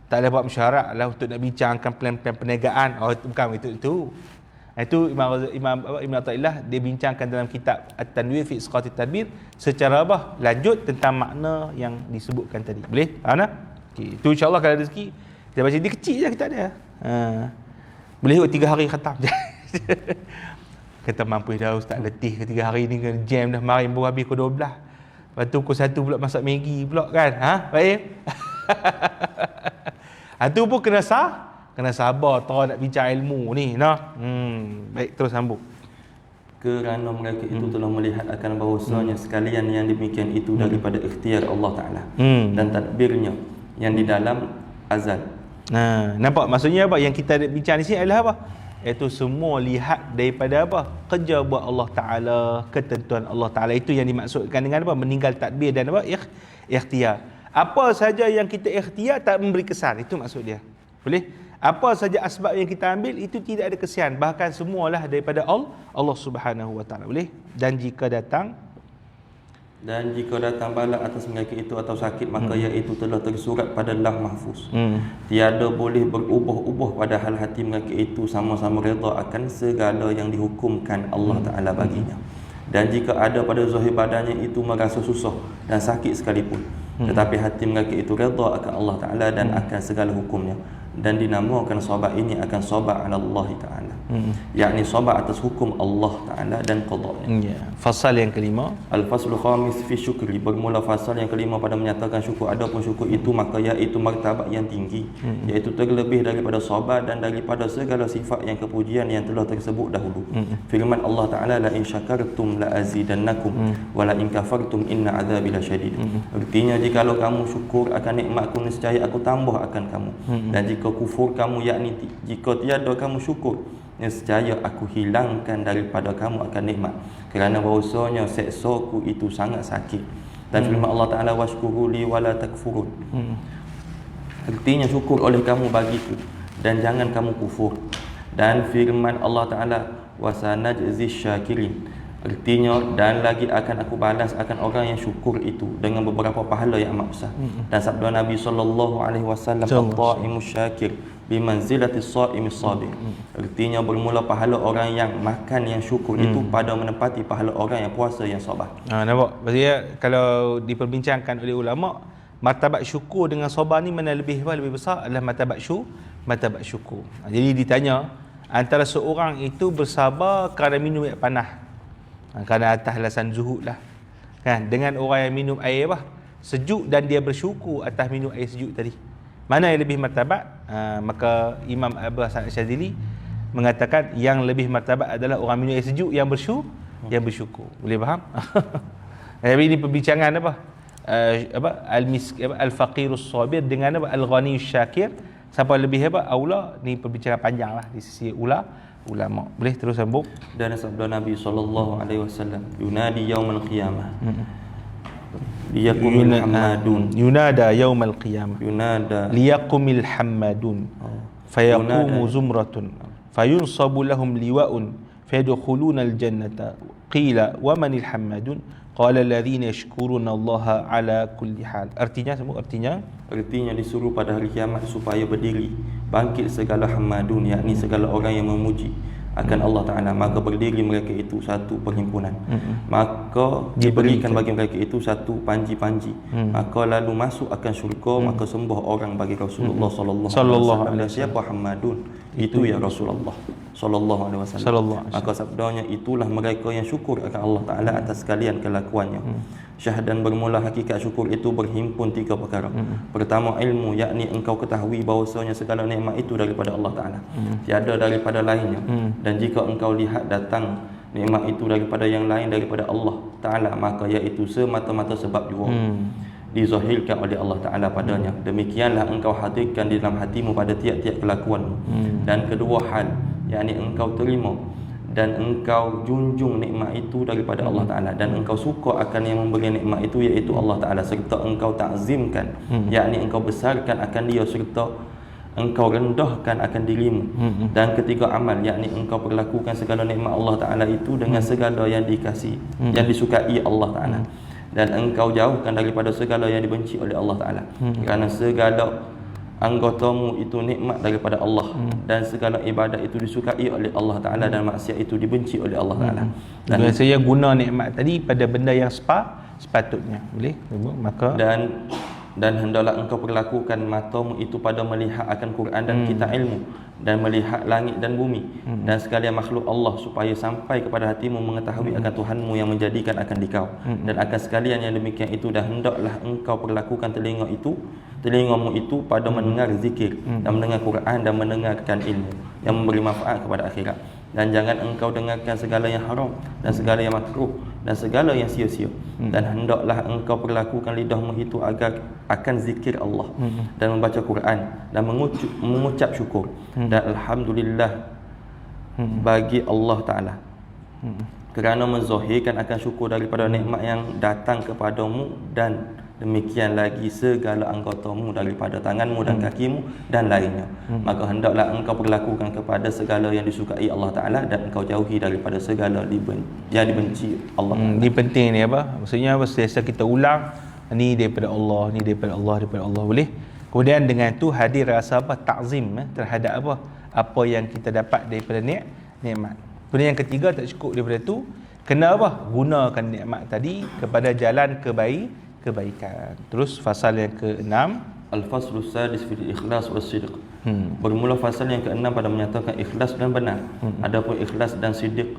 taklah buat mesyuarat lah untuk nak bincangkan plan-plan perniagaan. Bukan itu. Itu Imam Ibn Athaillah dia bincangkan dalam kitab At-Tanwir fi Isqatit Tadbir secara lanjut tentang makna yang disebutkan tadi. Boleh? Okey. Itu insya-Allah kalau ada rezeki kita baca. Dia kecil je kita ada. Boleh 3 hari khatam je. Kata mampu dah ustaz, letih ke 3 hari ni, kena jam dah, mari baru habis pukul 12. Lepas tu pukul 1 pula masak Maggi pula kan. Baik. Itu pun kena sabar tahu nak bincang ilmu ni. Baik, terus sambung. Kerana mereka itu telah melihat akan bahawasanya sekalian yang demikian itu daripada ikhtiar Allah Ta'ala dan tadbirnya yang di dalam azal. Nampak maksudnya yang kita bincang di sini adalah iaitu semua lihat daripada kerja buat Allah Ta'ala, ketentuan Allah Ta'ala. Itu yang dimaksudkan dengan meninggal tadbir dan ikhtiar. Apa saja yang kita ikhtiar tak memberi kesan, itu maksud dia. Boleh? Apa saja asbab yang kita ambil itu tidak ada kesian, bahkan semualah daripada Allah Subhanahu wa taala. Boleh? Dan jika datang bala atas mereka itu atau sakit, maka iaitu telah tersurat pada Lauh Mahfuz. Tiada boleh berubah-ubah padahal hati mereka itu sama-sama redha akan segala yang dihukumkan Allah Ta'ala baginya. Dan jika ada pada zahir badannya itu merasa susah dan sakit sekalipun, tetapi hati mereka itu redha akan Allah Ta'ala dan akan segala hukumnya, dan dinamakan sabar ini akan sabar ala Allah Ta'ala, yakni sabar atas hukum Allah Ta'ala dan qada'nya. Fasal yang kelima, Al-Faslul Khamis fi syukri, bermula fasal yang kelima pada menyatakan syukur. Adapun syukur itu maka iaitu martabat yang tinggi, iaitu terlebih daripada sabar dan daripada segala sifat yang kepujian yang telah tersebut dahulu. Firman Allah Ta'ala, la in syakartum la azidannakum wa la in kafartum inna azabi lasyadid. Artinya jikalau kamu syukur akan nikmatku, nescaya aku tambah akan kamu, dan jika kufur kamu, yakni jika tiada kamu syukur, nescaya aku hilangkan daripada kamu akan nikmat, kerana bahawasanya seksaku itu sangat sakit. Dan firman Allah Ta'ala, washkuru li wala takfurun. Artinya syukur oleh kamu bagiku dan jangan kamu kufur. Dan firman Allah Ta'ala, wasanajzi syakirin. Artinya, dan lagi akan aku balas akan orang yang syukur itu dengan beberapa pahala yang amat besar. Dan sabda Nabi SAW, at-ta'imu syakir bimanzilati as-sa'imi as-sabir. Artinya bermula pahala orang yang makan yang syukur itu pada menepati pahala orang yang puasa yang sabar. Nampak? Maksudnya kalau diperbincangkan oleh ulama, martabat syukur dengan sabar ni mana lebih besar adalah martabat syukur. Jadi ditanya, antara seorang itu bersabar kerana minum air panas, kerana atas alasan zuhud lah, kan, dengan orang yang minum air sejuk dan dia bersyukur atas minum air sejuk tadi, mana yang lebih martabat? Maka Imam Abu Hasan Asyadzili mengatakan yang lebih martabat adalah orang minum air sejuk yang bersyukur. Boleh faham? Tapi ini perbincangan al-faqirus sabir dengan al-ghaniyus syakir, siapa lebih hebat aula, ni perbincangan panjang lah di sisi ulama. Boleh terus sambung. Dan sabda Nabi SAW, yunadi yaumal qiyamah liyaqumil hamadun, yunada yaumal qiyamah, yunada liyaqumil hamadun, fayaqumu zumratun fayunsabu lahum liwa'un fayadkhuluna aljannata, qila wa manil hamadun, qala alladhina yashkuruna Allah ala kulli hal. Artinya disuruh pada hari kiamat supaya berdiri bangkit segala hamadun, yakni segala orang yang memuji akan Allah Ta'ala, maka berdiri mereka itu satu perhimpunan, maka diberikan bagi mereka itu satu panji-panji, maka lalu masuk akan syurga, maka sembah orang bagi Rasulullah sallallahu alaihi wasallam, siapa hamadun? Itu ya Rasulullah sallallahu alaihi wasallam. Maka sabdanya, itulah mereka yang syukur akan Allah Ta'ala atas sekalian kelakuannya. Syahdan bermula hakikat syukur itu berhimpun tiga perkara. Pertama, ilmu, yakni engkau ketahui bahawasanya segala nikmat itu daripada Allah Ta'ala, tiada daripada lainnya. Dan jika engkau lihat datang nikmat itu daripada yang lain daripada Allah Ta'ala, maka iaitu semata-mata sebab jua dizahirkan oleh Allah Ta'ala padanya. Demikianlah engkau hadirkan di dalam hatimu pada tiap-tiap kelakuanmu. Dan kedua hal, yakni engkau terima dan engkau junjung nikmat itu daripada Allah Ta'ala, dan engkau suka akan yang memberi nikmat itu, iaitu Allah Ta'ala, serta engkau ta'zimkan, yakni engkau besarkan akan dia, serta engkau rendahkan akan dirimu. Dan ketiga amal, yakni engkau perlakukan segala nikmat Allah Ta'ala itu dengan segala yang dikasihi, yang disukai Allah Ta'ala, dan engkau jauhkan daripada segala yang dibenci oleh Allah Ta'ala, kerana segala anggotamu itu nikmat daripada Allah, dan segala ibadat itu disukai oleh Allah Ta'ala, dan maksiat itu dibenci oleh Allah Ta'ala. Dan saya guna nikmat tadi pada benda yang sepatutnya. Boleh? Maka dan hendaklah engkau perlakukan matamu itu pada melihat akan Quran dan kitab ilmu, dan melihat langit dan bumi dan sekalian makhluk Allah, supaya sampai kepada hatimu mengetahui akan Tuhanmu yang menjadikan akan dikau. Dan akan sekalian yang demikian itu, dan hendaklah engkau perlakukan telingamu itu pada mendengar zikir dan mendengar Quran dan mendengarkan ilmu yang memberi manfaat kepada akhirat. Dan jangan engkau dengarkan segala yang haram dan segala yang makruh dan segala yang sia-sia. Dan hendaklah engkau perlakukan lidahmu itu agar akan zikir Allah dan membaca Quran dan mengucap syukur dan alhamdulillah bagi Allah Ta'ala, kerana menzahirkan akan syukur daripada nikmat yang datang kepadamu dan demikian lagi segala anggotamu daripada tanganmu dan kakimu dan lainnya. Maka hendaklah engkau perlakukan kepada segala yang disukai Allah Ta'ala dan engkau jauhi daripada segala yang dibenci Allah Ta'ala. Ini penting ni apa? Maksudnya apa? Setiap kita ulang, ni daripada Allah, ni daripada Allah, daripada Allah, boleh? Kemudian dengan tu hadir rasa apa? Ta'zim terhadap apa? Apa yang kita dapat daripada nikmat. Kemudian yang ketiga, tak cukup daripada tu, kena apa? Gunakan nikmat tadi kepada jalan kebaikan. Terus fasal yang ke-6, Al-Faslu Sadis fil Ikhlas was Sidq. Bermula fasal yang ke-6 pada menyatakan ikhlas dan benar. Adapun ikhlas dan sidq,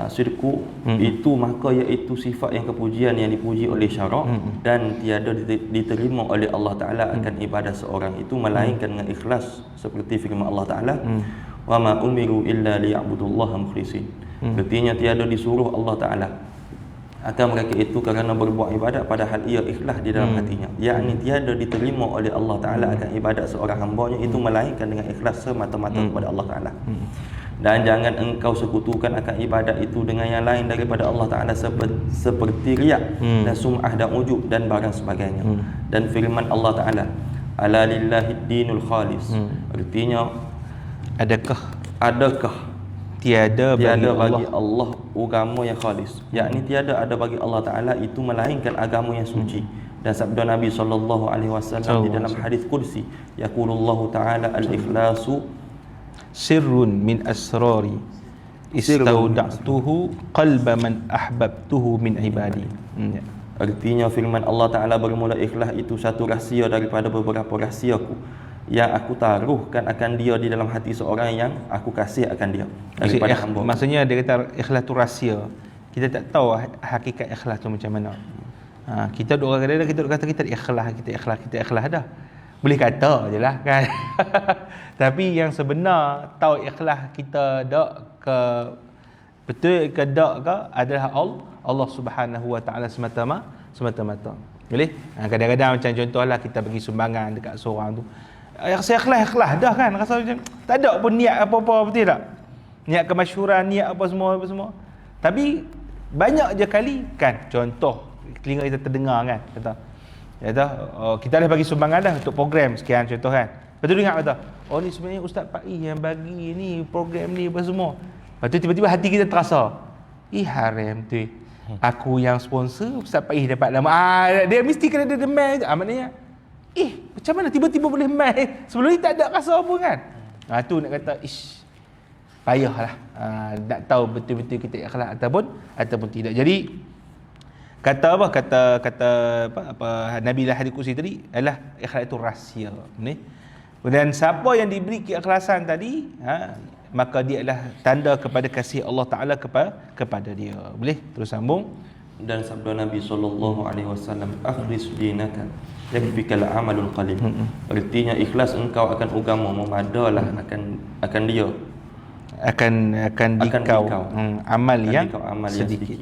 sidqu itu maka iaitu sifat yang kepujian yang dipuji oleh syarak dan tiada diterima oleh Allah Ta'ala akan ibadah seorang itu melainkan dengan ikhlas, seperti firman Allah Ta'ala, wa ma umiru illa liya'budullaha mukhlisin. Artinya tiada disuruh Allah Ta'ala akan mereka itu kerana berbuat ibadat padahal ia ikhlas di dalam hatinya, yakni tiada diterima oleh Allah Ta'ala akan ibadat seorang hambanya itu melainkan dengan ikhlas semata-mata kepada Allah Ta'ala. Dan jangan engkau sekutukan akan ibadat itu dengan yang lain daripada Allah Ta'ala seperti riak dan sum'ah dan ujub dan barang sebagainya. Dan firman Allah Ta'ala, ala lillahi dinul khalis. Artinya adakah tiada bagi Allah agama yang khalis, yakni tiada ada bagi Allah Ta'ala itu melainkan agama yang suci. Dan sabda Nabi SAW di dalam hadis qudsi, yaqulullahu ta'ala al-ikhlasu sirrun min asrari istauda'tuhu qalba man ahbabtuhu min ibadi. Artinya firman Allah Ta'ala bermula, ikhlas itu satu rahsia daripada beberapa rahsiaku yang aku taruhkan akan dia di dalam hati seorang yang aku kasih akan dia daripada hamba. Maksudnya dia kata ikhlas tu rahsia. Kita tak tahu hakikat ikhlas tu macam mana. Kita duk kadang-kadang kita duk kata kita ikhlas dah. Boleh kata je lah kan. Tapi yang sebenar tahu ikhlas kita dak ke betul ke dak ke adalah Allah Subhanahu Wa Ta'ala semata-mata. Boleh? Kadang-kadang macam contohlah kita bagi sumbangan dekat seorang tu, rasa ikhlas dah kan, rasa macam tak ada pun niat apa-apa, betul tak? Niat kemasyhuran, niat apa semua. Tapi banyak je kali kan, contoh telinga kita terdengar kan, kata kita dah bagi sumbangan dah untuk program sekian contoh kan. Lepas tu dengar kata, oh ni sebenarnya Ustaz Pak yang bagi ni program ni apa semua. Lepas tu tiba-tiba hati kita terasa, haram tu, aku yang sponsor, Ustaz Pak dapat nama. Dia mesti kena ada demand. Maknanya macam mana tiba-tiba boleh main? Sebelum ni tak ada rasa apa kan? Tu nak kata payahlah. Nak tahu betul-betul kita ikhlas ataupun tidak. Jadi kata Nabi lah hadis kursi tadi adalah ikhlas itu rahsia ni. Dan siapa yang diberi keikhlasan tadi, maka dia adalah tanda kepada kasih Allah Ta'ala kepada dia. Boleh terus sambung. Dan sabda Nabi SAW, akhlis dinaka yakfikal amalul qalil. Artinya ikhlas engkau akan agama memadalah akan dia akan dikau amal yang sedikit.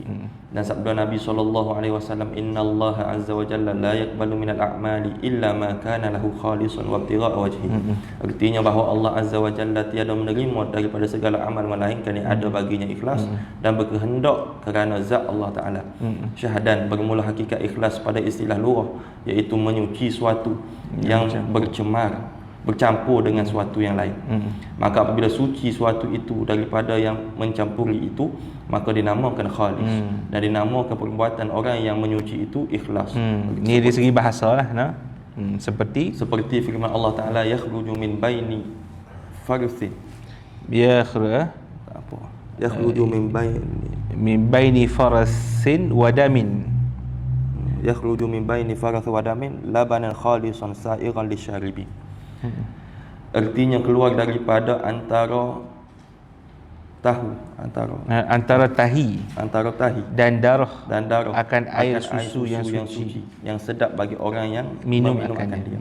Dan sabda Nabi SAW, innallaha azza wa jalla la yaqbalu minal a'mali illa ma kana lahu khalisan wa ibtigha'a wajhihi. Artinya bahawa Allah azza wa jalla tiada menerima daripada segala amal melainkan yang ada baginya ikhlas dan berkehendak kerana zat Allah Ta'ala. Syahadan bermula hakikat ikhlas pada istilah lughah, iaitu menyuci suatu yang bercampur dengan suatu yang lain. Maka apabila suci suatu itu daripada yang mencampuri itu, maka dinamakan khalis. Dan dinamakan perbuatan orang yang menyuci itu ikhlas. Ini dari segi bahasa lah, seperti firman Allah Ta'ala, yakhruju min baini farthin. Yakhruju min baini farthin wa damin. Yakhruju min baini farthin wa damin labanan khalisan sa'iran lisyaribin. Artinya keluar daripada antara tahi dan darah akan air susu yang suci yang sedap bagi orang yang minum akan dia.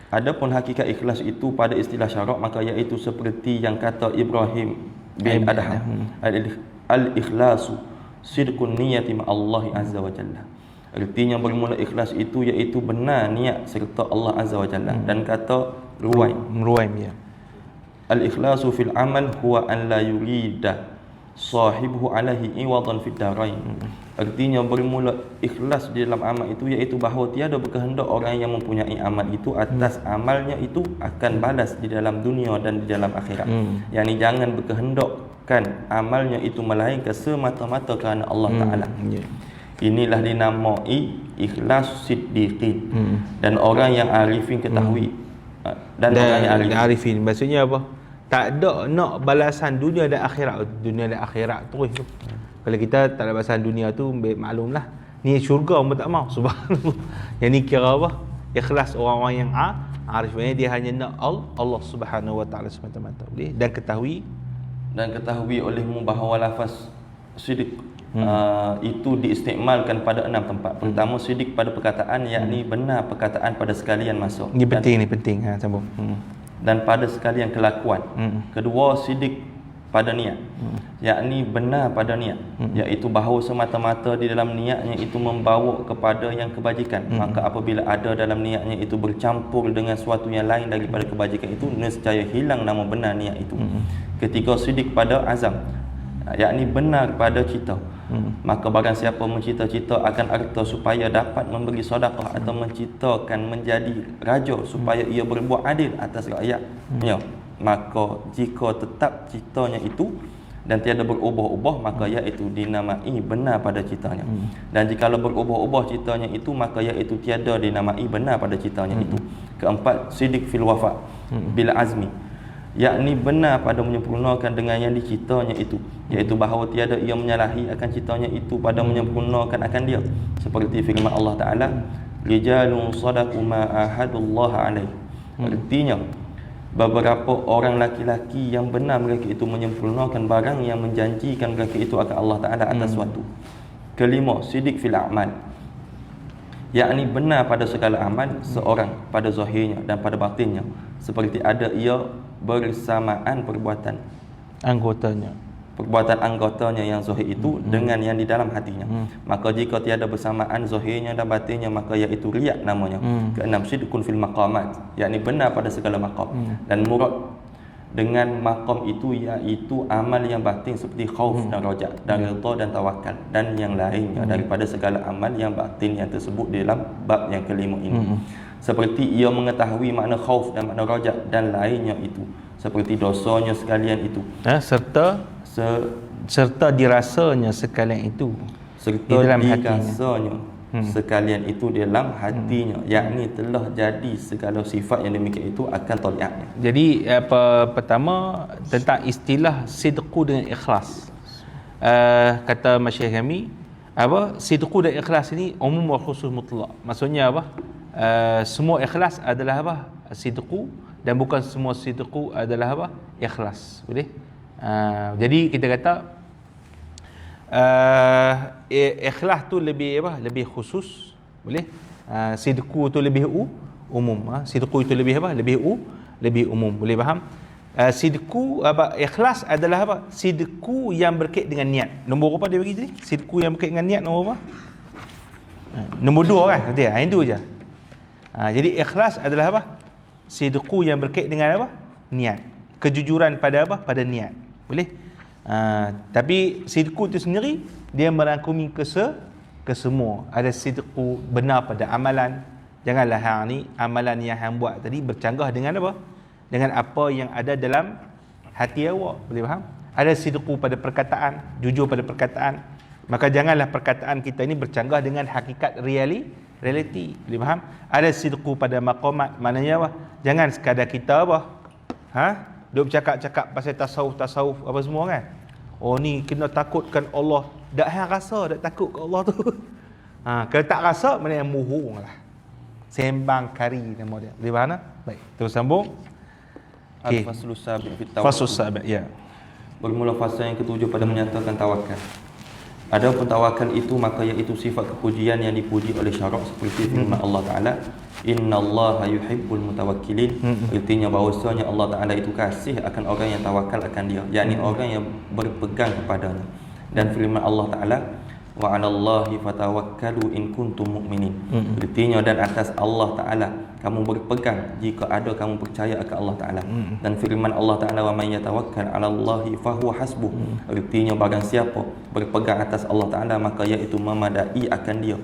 Adapun hakikat ikhlas itu pada istilah syarak, maka iaitu seperti yang kata Ibrahim bin Adham, al-ikhlasu sidqun niyati ma Allah azza wa jalla. Artinya bermula ikhlas itu iaitu benar niat serta Allah azza wa jalla. Dan kata Ruwaim ya, al-ikhlasu fil amal huwa an la yurida sahibuhu alaihi iwadan fid darain. Artinya bermula ikhlas di dalam amal itu, iaitu bahawa tiada berkehendak orang yang mempunyai amal itu atas amalnya itu akan balas di dalam dunia dan di dalam akhirat. Yang ni jangan berkehendakkan amalnya itu melainkan semata-mata kerana Allah Ta'ala. Inilah dinamai ikhlas siddiqin. Dan orang yang arifin ketahui. Dan orang yang arifin maksudnya apa? Tak ada nak balasan dunia dan akhirat. Dunia dan akhirat terus tu. Kalau kita tak ada balasan dunia tu, maklumlah ni syurga pun tak mau. Subhanallah. Yang ni kira apa? Ikhlas orang-orang yang arif. Dia hanya nak Allah Subhanahu Wa Taala semata-mata. Boleh? Dan ketahui olehmu bahawa lafaz siddiq itu diistikmalkan pada 6 tempat. Pertama, siddiq pada perkataan, yakni benar perkataan pada sekalian masa. Ni penting. Sambung. Dan pada sekalian kelakuan. Kedua, siddiq pada niat, yakni benar pada niat, iaitu bahawa semata-mata di dalam niatnya itu membawa kepada yang kebajikan. Maka apabila ada dalam niatnya itu bercampur dengan sesuatu yang lain daripada kebajikan itu, nescaya hilang nama benar niat itu. Ketiga, siddiq pada azam, yakni benar pada cita. Maka barang siapa mencita-cita akan harta supaya dapat memberi sedekah atau mencitakan menjadi raja supaya ia berbuat adil atas rakyat, maka jika tetap citanya itu dan tiada berubah-ubah, maka iaitu dinamai benar pada citanya. Dan jikalau berubah-ubah citanya itu, maka iaitu tiada dinamai benar pada citanya itu. Keempat, siddiq fil wafa bila azmi, yakni benar pada menyempurnakan dengan yang dicitanya itu, iaitu bahawa tiada ia menyalahi akan citanya itu pada menyempurnakan akan dia, seperti firman Allah Ta'ala, rijalun sadaqu ma ahadullah alaih. Artinya beberapa orang laki-laki yang benar mereka itu menyempurnakan barang yang menjanjikan mereka itu akan Allah Ta'ala atas suatu. Kelima, siddiq fil a'mal, yakni benar pada segala amal seorang pada zahirnya dan pada batinnya, seperti ada ia bersamaan perbuatan anggotanya yang zahir itu dengan yang di dalam hatinya. Maka jika tiada bersamaan zahirnya dan batinnya, maka iaitu riak namanya. Keenam, sidqun fil maqamat, yakni benar pada segala maqam. Dan murad dengan maqam itu iaitu amal yang batin seperti khauf dan raja dan redha dan tawakal dan yang lainnya daripada segala amal yang batin yang tersebut dalam bab yang kelima ini. Seperti ia mengetahui makna khauf dan makna raja dan lainnya itu, seperti dosanya sekalian itu, serta dirasanya sekalian itu, serta dirasanya sekalian itu dalam hatinya, yakni telah jadi segala sifat yang demikian itu akan taliatnya. Jadi pertama tentang istilah sidqu dengan ikhlas. Kata Masyayikh kami, sidqu dan ikhlas ini umum wa khusus mutlak. Maksudnya semua ikhlas adalah sidqu, dan bukan semua sidqu adalah ikhlas. Boleh? Jadi kita kata ikhlas tu lebih khusus, boleh? Sidqu tu lebih umum. Sidqu itu lebih lebih umum, boleh faham? Sidqu ikhlas adalah sidqu yang berkait dengan niat. Nombor apa dia bagi tadi? Sidqu yang berkait dengan niat nombor apa? Nombor 2 kan? Itu je. Jadi ikhlas adalah sidqu yang berkait dengan niat. Kejujuran pada pada niat. Boleh? Tapi sidqu itu sendiri dia merangkumi ke semua. Ada sidqu benar pada amalan. Janganlah hang ni amalan yang hang buat tadi bercanggah dengan dengan apa yang ada dalam hati awak. Boleh faham? Ada sidqu pada perkataan, jujur pada perkataan. Maka janganlah perkataan kita ini bercanggah dengan hakikat realiti. Boleh faham? Ada sidqu pada maqamat, maknanya jangan sekadar kita duk bercakap-cakap pasal tasawuf apa semua kan. Oh ni kena takutkan Allah. Dak hang rasa dak takut ke Allah tu. Kalau tak rasa maknanya muhunglah. Sembang kari nama dia. Boleh faham? Baik, terus sambung. Okey. Al-faslus sabi' fit tawakkul. Faslus sabi', ya. Bermula fasa yang ketujuh pada menyatakan tawakal. Adapun tawakal itu, maka iaitu sifat kepujian yang dipuji oleh syarak seperti firman Allah Ta'ala, innallaha yuhibbul mutawakkilin. Artinya bahawasanya Allah Ta'ala itu kasih akan orang yang tawakal akan dia, yakni orang yang berpegang kepadanya. Dan firman Allah Ta'ala, wa 'alallahi fatawakkalu in kuntum mu'minin. Artinya dan atas Allah Taala kamu berpegang jika ada kamu percaya akan Allah Taala. Dan firman Allah Taala, wa may yatawakkal 'alallahi fahuwa hasbuh. Artinya barang siapa berpegang atas Allah Taala maka iaitu memadai akan dia.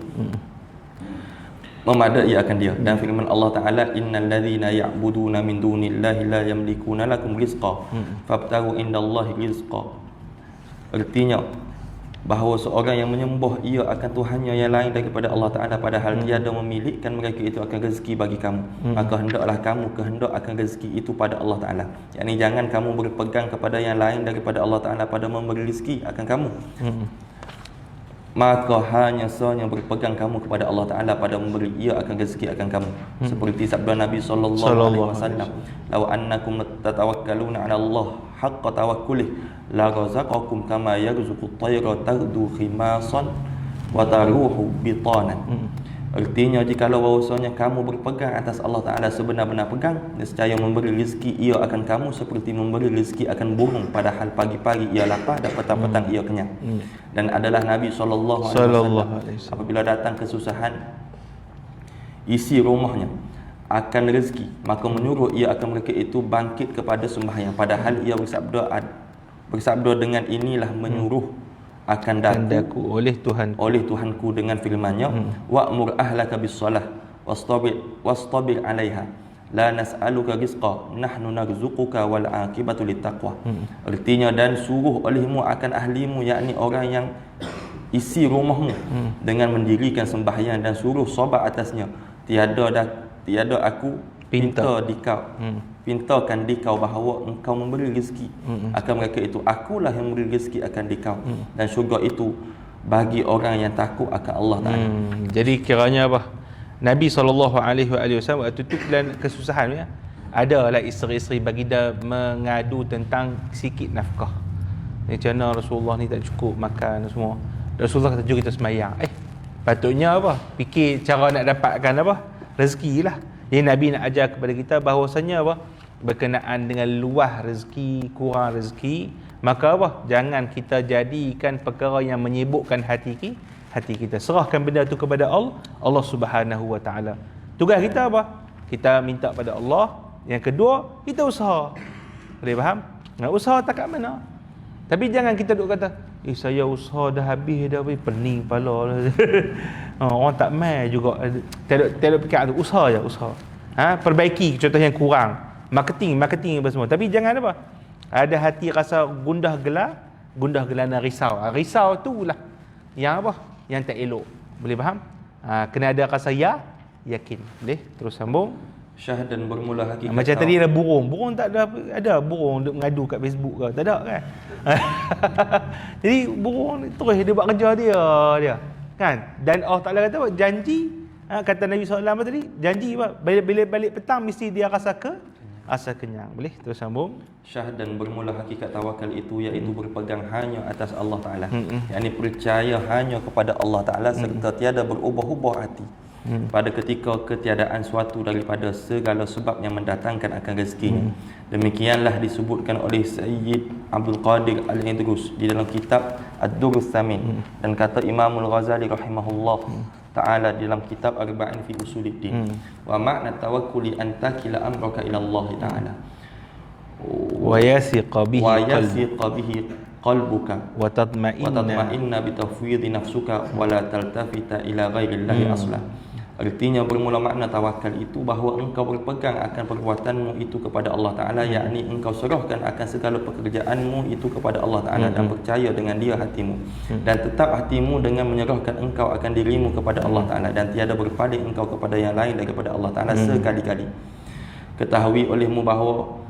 Memadai akan dia. Dan firman Allah Taala, innal ladzina ya'buduna min dunillahi la yamlikuna lakum rizqa fabtaghu indallahi rizqa. Artinya bahawa seorang yang menyembah ia akan Tuhannya yang lain daripada Allah Ta'ala padahal tiada memilikkan mereka itu akan rezeki bagi kamu, maka hendaklah kamu kehendak akan rezeki itu pada Allah Ta'ala. Yakni jangan kamu berpegang kepada yang lain daripada Allah Ta'ala pada memberi rezeki akan kamu, maka hanya sahaja berpegang kamu kepada Allah Ta'ala pada memberi ia akan rezeki akan kamu. Seperti sabda Nabi sallallahu alaihi wasallam, law annakum tatawakkaluna 'ala Allah haqqa tawakkulih la razaqakum kama yarzuqut tayra taghdu khimasan wa taruhu bitanan. Artinya jikalau bahawasanya kamu berpegang atas Allah Ta'ala sebenar-benar pegang, nescaya memberi rezeki ia akan kamu seperti memberi rezeki akan burung, padahal pagi-pagi ia lapar dan petang-petang ia kenyang. Dan adalah Nabi sallallahu alaihi wasallam apabila datang kesusahan isi rumahnya akan rezeki, maka menyuruh ia akan mereka itu bangkit kepada sembahyang, padahal ia bersabda dengan inilah menyuruh akan daku oleh Tuhanku dengan firman-Nya, wa'mur ahlaka bis-shalah wastabir 'alaiha la nas'aluka rizqa nahnu narzuquka wal 'aqibatu littaqwa. Artinya dan suruh olehmu akan ahlimu, yakni orang yang isi rumahmu dengan mendirikan sembahyang, dan suruh sabar atasnya. Tiada aku pintakan dikau bahawa engkau memberi rezeki akan mereka itu, akulah yang memberi rezeki akan dikau, dan syurga itu bagi orang yang takut akan Allah Ta'ala. Jadi kiranya apa? Nabi SAW waktu itu dalam kesusahan ya, adalah isteri-isteri baginda mengadu tentang sikit nafkah. Macam mana Rasulullah ni tak cukup makan semua. Rasulullah kata jom kita semayang. Patutnya apa? Fikir cara nak dapatkan apa? Rezeki lah. Jadi Nabi nak ajar kepada kita bahawasanya apa? Berkenaan dengan luah rezeki, kurang rezeki, maka apa? Jangan kita jadikan perkara yang menyibukkan hati kita. Serahkan benda tu kepada Allah Subhanahu Wa Taala. Tugas kita apa? Kita minta pada Allah. Yang kedua, kita usaha. Boleh faham? Nak usaha tak kat mana? Tapi jangan kita duk kata, saya usaha dah habis dah, pening kepala dah. Orang tak mai juga. Tak fikir tu, usaha je, usaha. Perbaiki contoh yang kurang. Marketing apa semua. Tapi jangan apa? Ada hati rasa gundah gelana risau. Risau tu lah yang apa? Yang tak elok. Boleh faham? Kena ada rasa yakin. Boleh? Terus sambung. Syah dan bermula hakikat. Macam tadi ada burung tak ada burung duk mengadu kat Facebook ke? Tak ada kan? Jadi burung terus dia buat kerja dia. Kan? Dan Allah Taala kata apa? Janji, kata Nabi SAW tadi, janji apa? Bila balik petang mesti dia rasa kenyang. Boleh terus sambung. Syah dan bermula hakikat tawakal itu iaitu berpegang hanya atas Allah Ta'ala, yakni percaya hanya kepada Allah Ta'ala serta tiada berubah-ubah hati pada ketika ketiadaan suatu daripada segala sebab yang mendatangkan akan rezekinya. Demikianlah disebutkan oleh Sayyid Abdul Qadir Al-Idrus di dalam kitab Ad-Durrus Tsamin, dan kata Imamul Ghazali rahimahullah ta'ala dalam kitab Arba'in fi Usuluddin, wa makna tawakkuli an takila amraka ila Allah ta'ala wa yasiqa bihi qalbuka wa tatma'inna bi tafwidhi nafsuka wa la taltafita ila ghairillahi asla. Artinya bermula makna tawakal itu bahawa engkau berpegang akan perbuatanmu itu kepada Allah Ta'ala, yakni engkau serahkan akan segala pekerjaanmu itu kepada Allah Ta'ala dan percaya dengan dia hatimu, dan tetap hatimu dengan menyerahkan engkau akan dirimu kepada Allah Ta'ala, dan tiada berpaling engkau kepada yang lain daripada Allah Ta'ala sekali-kali. Ketahui olehmu bahawa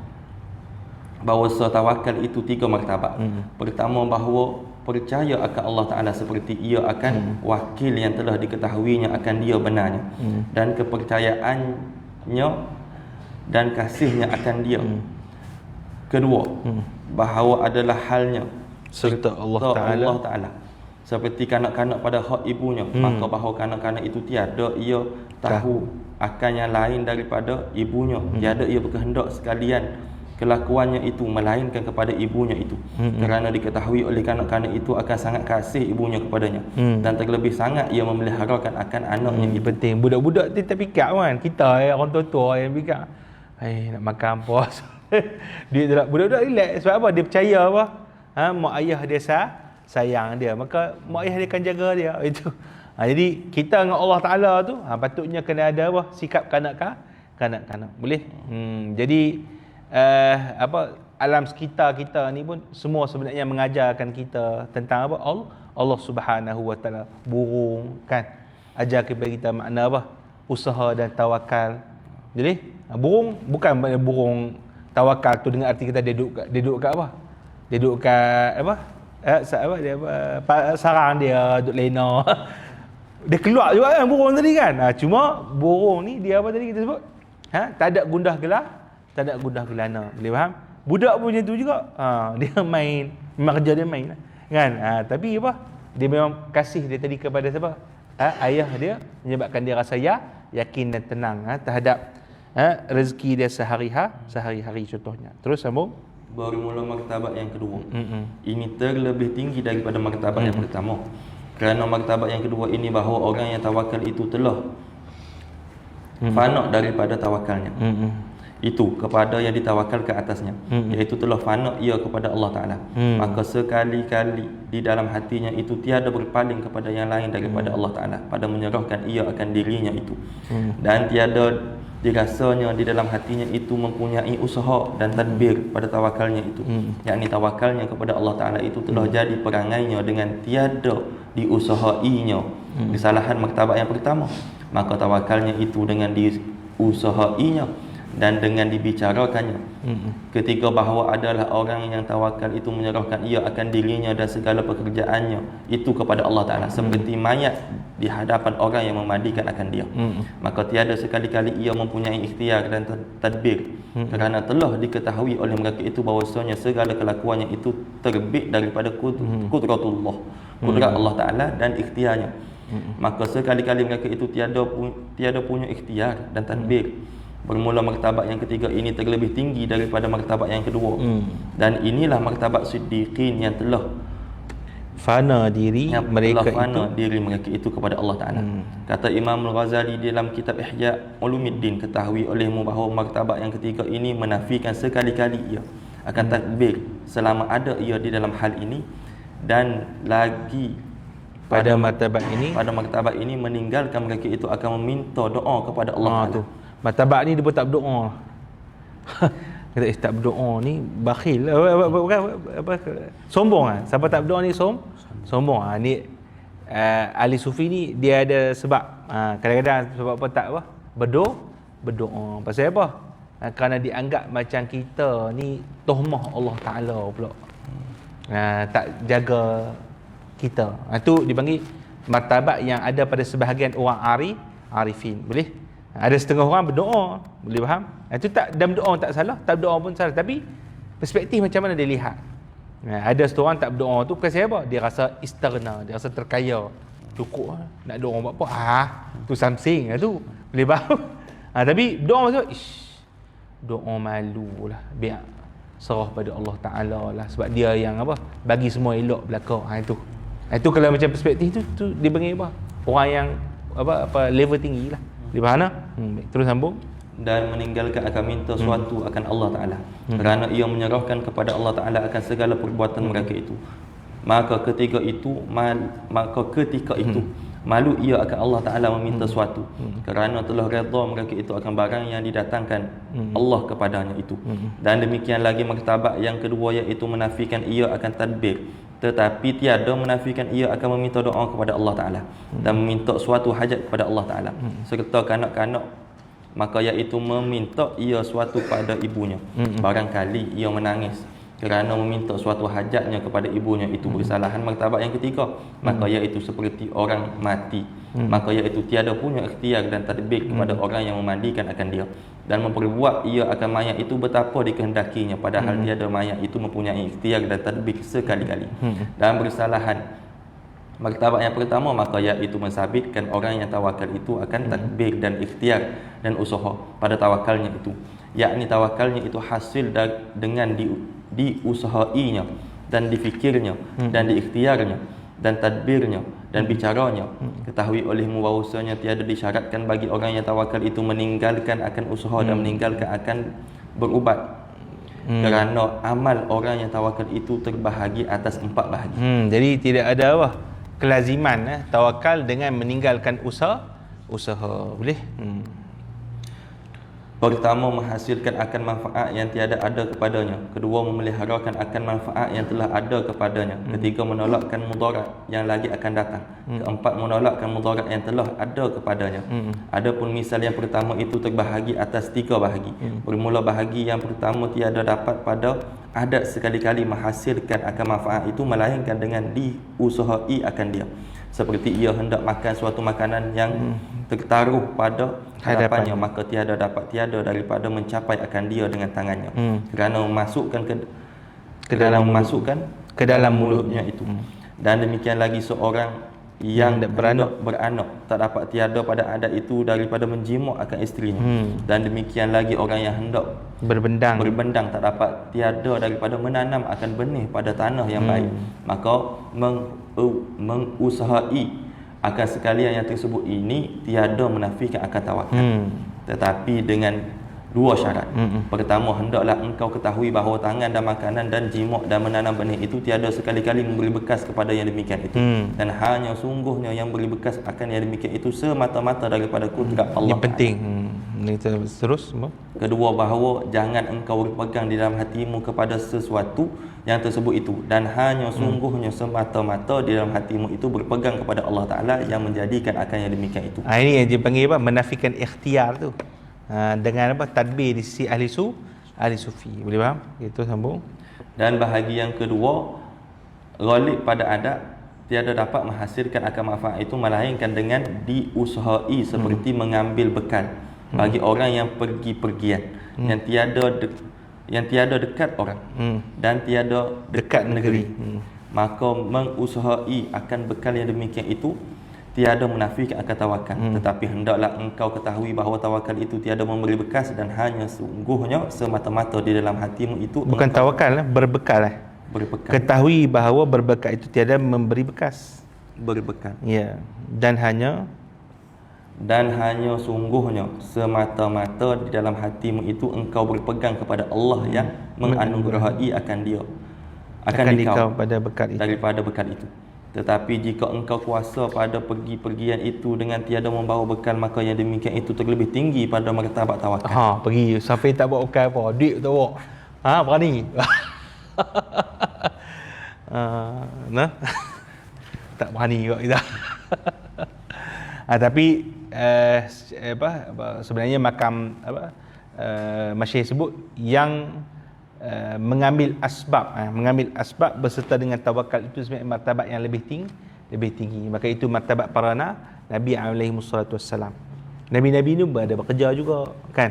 tawakal itu 3 martabat. Pertama, bahawa percaya akan Allah Ta'ala seperti ia akan wakil yang telah diketahuinya akan dia benarnya, dan kepercayaannya dan kasihnya akan dia. Kedua, bahawa adalah halnya serta Allah Ta'ala seperti kanak-kanak pada hak ibunya, maka bahawa kanak-kanak itu tiada ia tahu akan yang lain daripada ibunya, tiada ia berkehendak sekalian kelakuannya itu melainkan kepada ibunya itu, kerana diketahui oleh kanak-kanak itu akan sangat kasih ibunya kepadanya, dan terlebih sangat ia memeliharakan akan anaknya itu. Penting. Budak-budak tu tak fikir kan. Kita orang tua-tua yang fikir. Nak makan apa? Dia budak-budak relax sebab apa? Dia percaya apa? Mak ayah dia sayang dia. Maka mak ayah dia akan jaga dia. Itu. Jadi kita dengan Allah Taala tu patutnya kena ada apa? Sikap kanak-kanak. Boleh? Jadi alam sekitar kita ni pun semua sebenarnya mengajarkan kita tentang apa? Allah Subhanahu Wa Taala. Burung kan ajar kepada kita makna apa? Usaha dan tawakal. Jadi burung bukan burung tawakal tu dengan arti kita duduk kat apa? Duduk kat apa? Sarang dia duduk lena. Dia keluar juga kan burung tadi kan. Cuma burung ni dia apa tadi kita sebut? Tak ada gundah gelar, tak ada gundah gelana. Boleh faham? Budak pun macam tu juga. Dia main, memang kerja dia main lah. Kan? Tapi apa? Dia memang kasih dia tadi kepada siapa? Ayah dia, menyebabkan dia rasa yakin dan tenang terhadap rezeki dia sehari-hari contohnya. Terus sambung. Bermula martabat yang kedua. Ini terlebih tinggi daripada martabat yang pertama. Kerana martabat yang kedua ini bahawa orang yang tawakal itu telah fana daripada tawakalnya. Itu kepada yang ditawakal ke atasnya, iaitu telah fana ia kepada Allah Ta'ala. Maka sekali-kali di dalam hatinya itu tiada berpaling kepada yang lain daripada Allah Ta'ala pada menyerahkan ia akan dirinya itu. Dan tiada dirasanya di dalam hatinya itu mempunyai usaha dan tadbir pada tawakalnya itu, yakni tawakalnya kepada Allah Ta'ala itu telah jadi perangainya dengan tiada diusahainya kesalahan martabat yang pertama. Maka tawakalnya itu dengan diusahainya dan dengan dibicarakannya. Ketika bahawa adalah orang yang tawakal itu menyerahkan ia akan dirinya dan segala pekerjaannya itu kepada Allah Ta'ala, seperti mayat di hadapan orang yang memandikan akan dia. Maka tiada sekali-kali ia mempunyai ikhtiar dan tadbir, kerana telah diketahui oleh mereka itu bahawasanya segala kelakuannya itu terbit daripada kudratullah, kudrat Allah Ta'ala dan ikhtiarnya. Maka sekali-kali mereka itu tiada punya ikhtiar dan tadbir. Bermula martabat yang ketiga ini terlebih tinggi daripada martabat yang kedua. Dan inilah martabat siddiqin yang telah fana diri mereka itu kepada Allah Ta'ala. Kata Imam Al-Ghazali dalam kitab Ihya Ulumuddin, ketahui olehmu bahawa martabat yang ketiga ini menafikan sekali-kali ia akan tadbir selama ada ia di dalam hal ini, dan lagi pada martabat ini meninggalkan mereka itu akan meminta doa kepada Allah Ta'ala. Martabat ni dia pun tak berdoa. Kata tak berdoa ni bakhil. Sombong kan. Siapa tak berdoa ni sombong. Ni ahli sufi ni dia ada sebab. Kadang-kadang sebab apa tak berdoa. Pasal apa? Kerana dianggap macam kita ni tohmah Allah Ta'ala pula. Tak jaga kita. Itu dipanggil martabat yang ada pada sebahagian orang arifin. Boleh? Ada setengah orang berdoa, boleh faham? Itu tak, dalam doa tak salah, tak berdoa pun salah, tapi perspektif macam mana dia lihat. Ada setengah orang tak berdoa tu pasal apa? Dia rasa istighna, dia rasa terkaya. Cukup lah. Nak doa buat apa? Tu something tu. Boleh faham? Tapi doa maksud doa malu lah, biar serah pada Allah Ta'ala lah, sebab dia yang apa? Bagi semua elok belaka. Itu kalau macam perspektif tu dia panggil apa? Orang yang apa level tinggi lah. Di mana? Terus sambung. Dan meninggalkan akan minta sesuatu akan Allah Ta'ala, kerana ia menyerahkan kepada Allah Ta'ala akan segala perbuatan mereka itu. Maka ketika itu malu ia akan Allah Ta'ala meminta sesuatu, kerana telah redha mereka itu akan barang yang didatangkan Allah kepadanya itu. Dan demikian lagi martabat yang kedua, iaitu menafikan ia akan tadbir, tetapi tiada menafikan ia akan meminta doa kepada Allah Ta'ala dan meminta suatu hajat kepada Allah Ta'ala, serta kanak-kanak. Maka iaitu meminta ia suatu pada ibunya. Barangkali ia menangis kerana meminta suatu hajatnya kepada ibunya itu bersalahan martabat yang ketiga, maka iaitu seperti orang mati. Maka iaitu tiada punya ikhtiar dan tadbir kepada orang yang memandikan akan dia, dan memperbuat ia akan mayat itu betapa dikehendakinya, padahal tiada mayat itu mempunyai ikhtiar dan tadbir sekali-kali. Dan bersalahan martabat yang pertama, maka iaitu mensabitkan orang yang tawakal itu akan tadbir dan ikhtiar dan usaha pada tawakalnya itu, yakni tawakalnya itu hasil dengan diusahainya dan difikirnya dan diikhtiarnya dan tadbirnya dan bicaranya. Ketahui olehmu bahawasanya tiada disyaratkan bagi orang yang tawakal itu meninggalkan akan usaha dan meninggalkan akan berubat. Kerana amal orang yang tawakal itu terbahagi atas 4 bahagi. Jadi tidak ada apa kelaziman tawakal dengan meninggalkan usaha. Boleh? Pertama, menghasilkan akan manfaat yang tiada ada kepadanya. Kedua, memeliharakan akan manfaat yang telah ada kepadanya. Ketiga, menolakkan mudarat yang lagi akan datang. Keempat, menolakkan mudarat yang telah ada kepadanya. Adapun misal yang pertama itu terbahagi atas 3 bahagi. Bermula bahagi yang pertama tiada dapat pada adat sekali-kali menghasilkan akan manfaat itu, melainkan dengan diusahai akan dia. Seperti ia hendak makan suatu makanan yang tertaruh pada hadapannya, maka tiada dapat tiada daripada mencapai akan dia dengan tangannya, kerana memasukkan ke dalam mulutnya itu. Dan demikian lagi seorang yang beranak tak dapat tiada pada adat itu daripada menjimak akan isterinya. Dan demikian lagi orang yang hendak berbendang tak dapat tiada daripada menanam akan benih pada tanah yang baik, maka mengusahai akan sekalian yang tersebut ini tiada menafikan akan tawakal, tetapi dengan 2 syarat. Pertama, hendaklah engkau ketahui bahawa tangan dan makanan dan jimat dan menanam benih itu tiada sekali-kali memberi bekas kepada yang demikian itu, dan hanya sungguhnya yang beri bekas akan yang demikian itu semata-mata daripada kudrat Allah. Ini penting. Kita terus. Kedua, bahawa jangan engkau berpegang di dalam hatimu kepada sesuatu yang tersebut itu, dan hanya sungguhnya semata-mata di dalam hatimu itu berpegang kepada Allah Ta'ala yang menjadikan akan yang demikian itu. Ini yang dipanggil apa? Menafikan ikhtiar tu. Dengan apa? Tadbir di sisi ahli sufi. Boleh faham? Itu sambung. Dan bahagi yang kedua, ghalib pada adat tiada dapat menghasilkan akan manfaat itu melainkan dengan diusahai, seperti mengambil bekal bagi orang yang pergi-pergian, yang tiada dekat orang dan tiada dekat negeri. Maka mengusahai akan bekal yang demikian itu tiada menafikan akan tawakal, tetapi hendaklah engkau ketahui bahawa tawakal itu tiada memberi bekas, dan hanya sungguhnya semata-mata di dalam hatimu itu. Bukan tawakal, berbekal. Berbekal. Ketahui bahawa berbekal itu tiada memberi bekas. Berbekal. Ya. Dan hanya sungguhnya semata-mata di dalam hatimu itu engkau berpegang kepada Allah yang menganugerahi akan dia, akan dikau pada bekal itu, daripada bekal itu. Tetapi jika engkau kuasa pada pergi-pergian itu dengan tiada membawa bekal, maka yang demikian itu terlebih tinggi pada martabat tawakal. Pergi sampai tak bawa bekal apa, duit tak bawa. Berani. Tak berani juga kita. Tapi sebenarnya makam Masyayikh sebut yang mengambil asbab berserta dengan tawakal itu sebenarnya martabat yang lebih tinggi. Maka itu martabat para Nabi alaihi wassalatu wassalam. Nabi-nabi ni ada bekerja juga kan.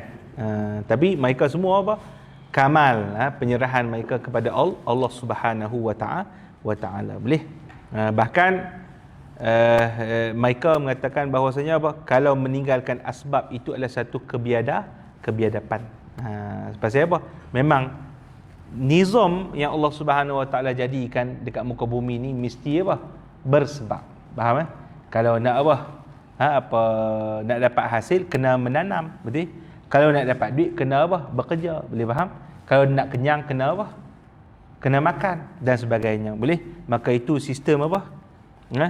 Tapi mereka semua kamal penyerahan mereka kepada Allah Subhanahu wa taala. Boleh. Bahkan mereka mengatakan bahawasanya kalau meninggalkan asbab itu adalah satu kebiadaban. Pasal apa? Memang nizam yang Allah Subhanahu wa taala jadikan dekat muka bumi ni mesti bersebab. Faham? Kalau nak nak dapat hasil kena menanam, betul? Kalau nak dapat duit kena bekerja, boleh faham? Kalau nak kenyang kena kena makan dan sebagainya, boleh? Maka itu sistem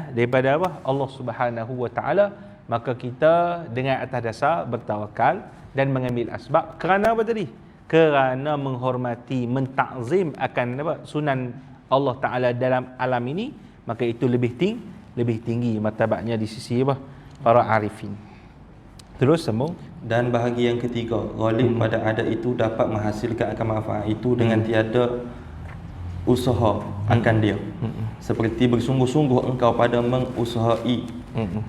daripada Allah Subhanahu wa taala. Maka kita dengan atas dasar bertawakal dan mengambil asbab kerana apa tadi? Kerana menghormati, mentakzim akan sunan Allah Ta'ala dalam alam ini, maka itu lebih tinggi martabatnya di sisi para arifin. Terus sambung. Dan bahagi yang ketiga, ghalib pada adat itu dapat menghasilkan akan manfaat itu dengan tiada usaha akan dia. Seperti bersungguh-sungguh engkau pada mengusahai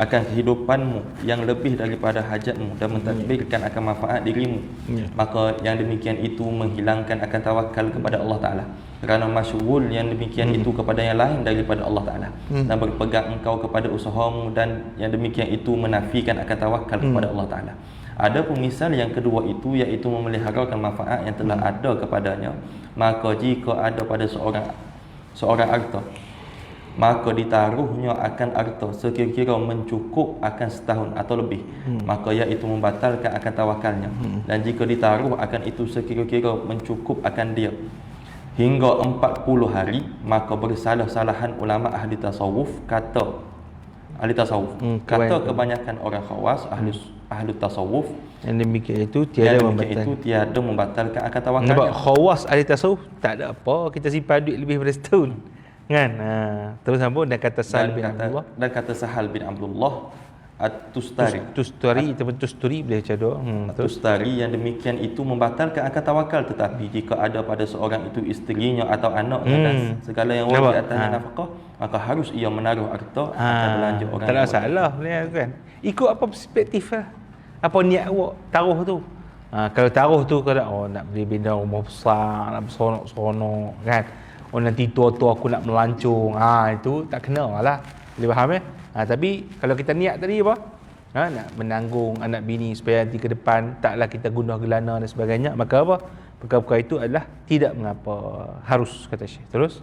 akan kehidupanmu yang lebih daripada hajatmu dan mentadbirkan akan manfaat dirimu, maka yang demikian itu menghilangkan akan tawakal kepada Allah Ta'ala, kerana masyghul yang demikian itu kepada yang lain daripada Allah Ta'ala, dan berpegang engkau kepada usahamu, dan yang demikian itu menafikan akan tawakal kepada Allah Ta'ala. Adapun misal yang kedua itu iaitu memeliharakan manfaat yang telah ada kepadanya, maka jika ada pada seorang harta, maka ditaruhnya akan harta sekira-kira mencukup akan setahun atau lebih, maka iaitu membatalkan akan tawakalnya. Dan jika ditaruh akan itu sekira-kira mencukup akan dia hingga 40 hari, maka bersalah-salahan ulama ahli tasawuf kata kebanyakan orang khawas ahli tasawuf yang demikian itu tiada membatalkan akan Sebab tawakalnya. khawas ahli tasawuf tak ada apa, kita simpan duit lebih daripada setahun kan. Terus sambung dan kata Sahal bin Abdullah, Dan kata Sahal bin Abdullah At-Tustari Tustari boleh cadok. Terus Tustari yang demikian itu membatalkan akan tawakal, tetapi jika ada pada seorang itu isterinya atau anaknya dan segala yang wajib atasnya nafkah, maka harus ia menaruh harta akan belanja orang tak ada yang masalah ni kan. Ikut apa perspektif lah, apa niat awak taruh tu. Kalau taruh tu kalau nak beli benda rumah besar, nak seronok-seronok kan. Nanti tua-tua aku nak melancong. Itu tak kena lah. Boleh faham tapi kalau kita niat tadi apa? Nak menanggung anak bini supaya nanti ke depan taklah kita gundah gelana dan sebagainya, maka apa? Perkara-perkara itu adalah tidak mengapa harus, kata Syekh. Terus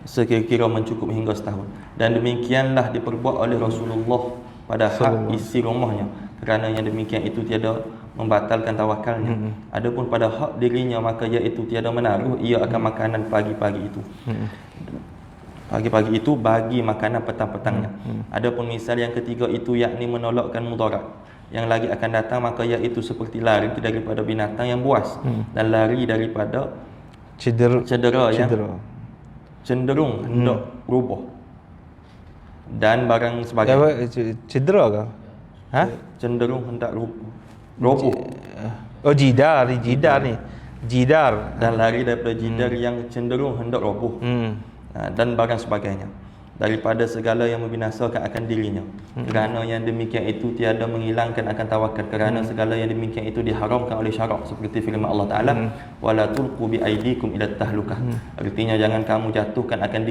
sekira-kira mencukup hingga setahun. Dan demikianlah diperbuat oleh Rasulullah pada hak isi rumahnya, kerana yang demikian itu tiada membatalkan tawakalnya. Adapun pada hak dirinya, maka iaitu tiada menaruh ia akan makanan pagi-pagi itu. Pagi-pagi itu bagi makanan petang-petangnya. Adapun misal yang ketiga itu yakni menolakkan mudarat yang lagi akan datang, maka iaitu seperti lari daripada binatang yang buas dan lari daripada cedera yang cenderung hendak rubuh dan barang sebagainya. Cedera ke? Cenderung hendak rubuh. Jidar ni. Jidar Dan lari daripada jidar yang cenderung hendak roboh. Dan barang sebagainya daripada segala yang membinasakan akan dirinya. Kerana yang demikian itu tiada menghilangkan akan tawakal, kerana segala yang demikian itu diharamkan oleh syarak, seperti firman Allah Ta'ala, wala tulqu bi aidikum ila tahlukah. Artinya jangan kamu jatuhkan akan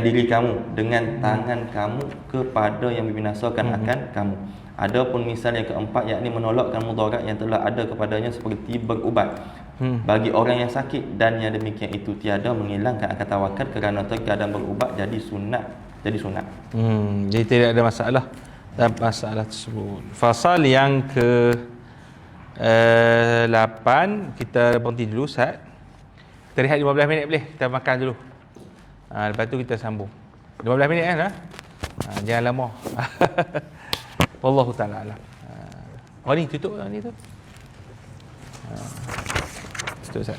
diri kamu dengan tangan kamu kepada yang membinasakan akan kamu. Adapun misal yang keempat yakni menolakkan mudarat yang telah ada kepadanya, seperti berubat bagi orang yang sakit, dan yang demikian itu tiada menghilangkan akan tawakal, kerana terkadang berubat jadi sunat. Jadi tidak ada masalah dalam masalah tersebut. Fasal yang ke 8 kita berhenti dulu Ustaz. Kita rehat 15 minit boleh? Kita makan dulu. Lepas tu kita sambung. 15 minit kan? Jangan lama. Wallahu ta'ala alam. Ni tutup ni tu. Tutup Ustaz.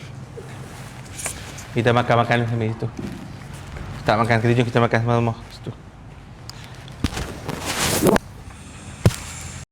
Kita makan sambil itu. Tak makan kerja, kita makan sama-sama.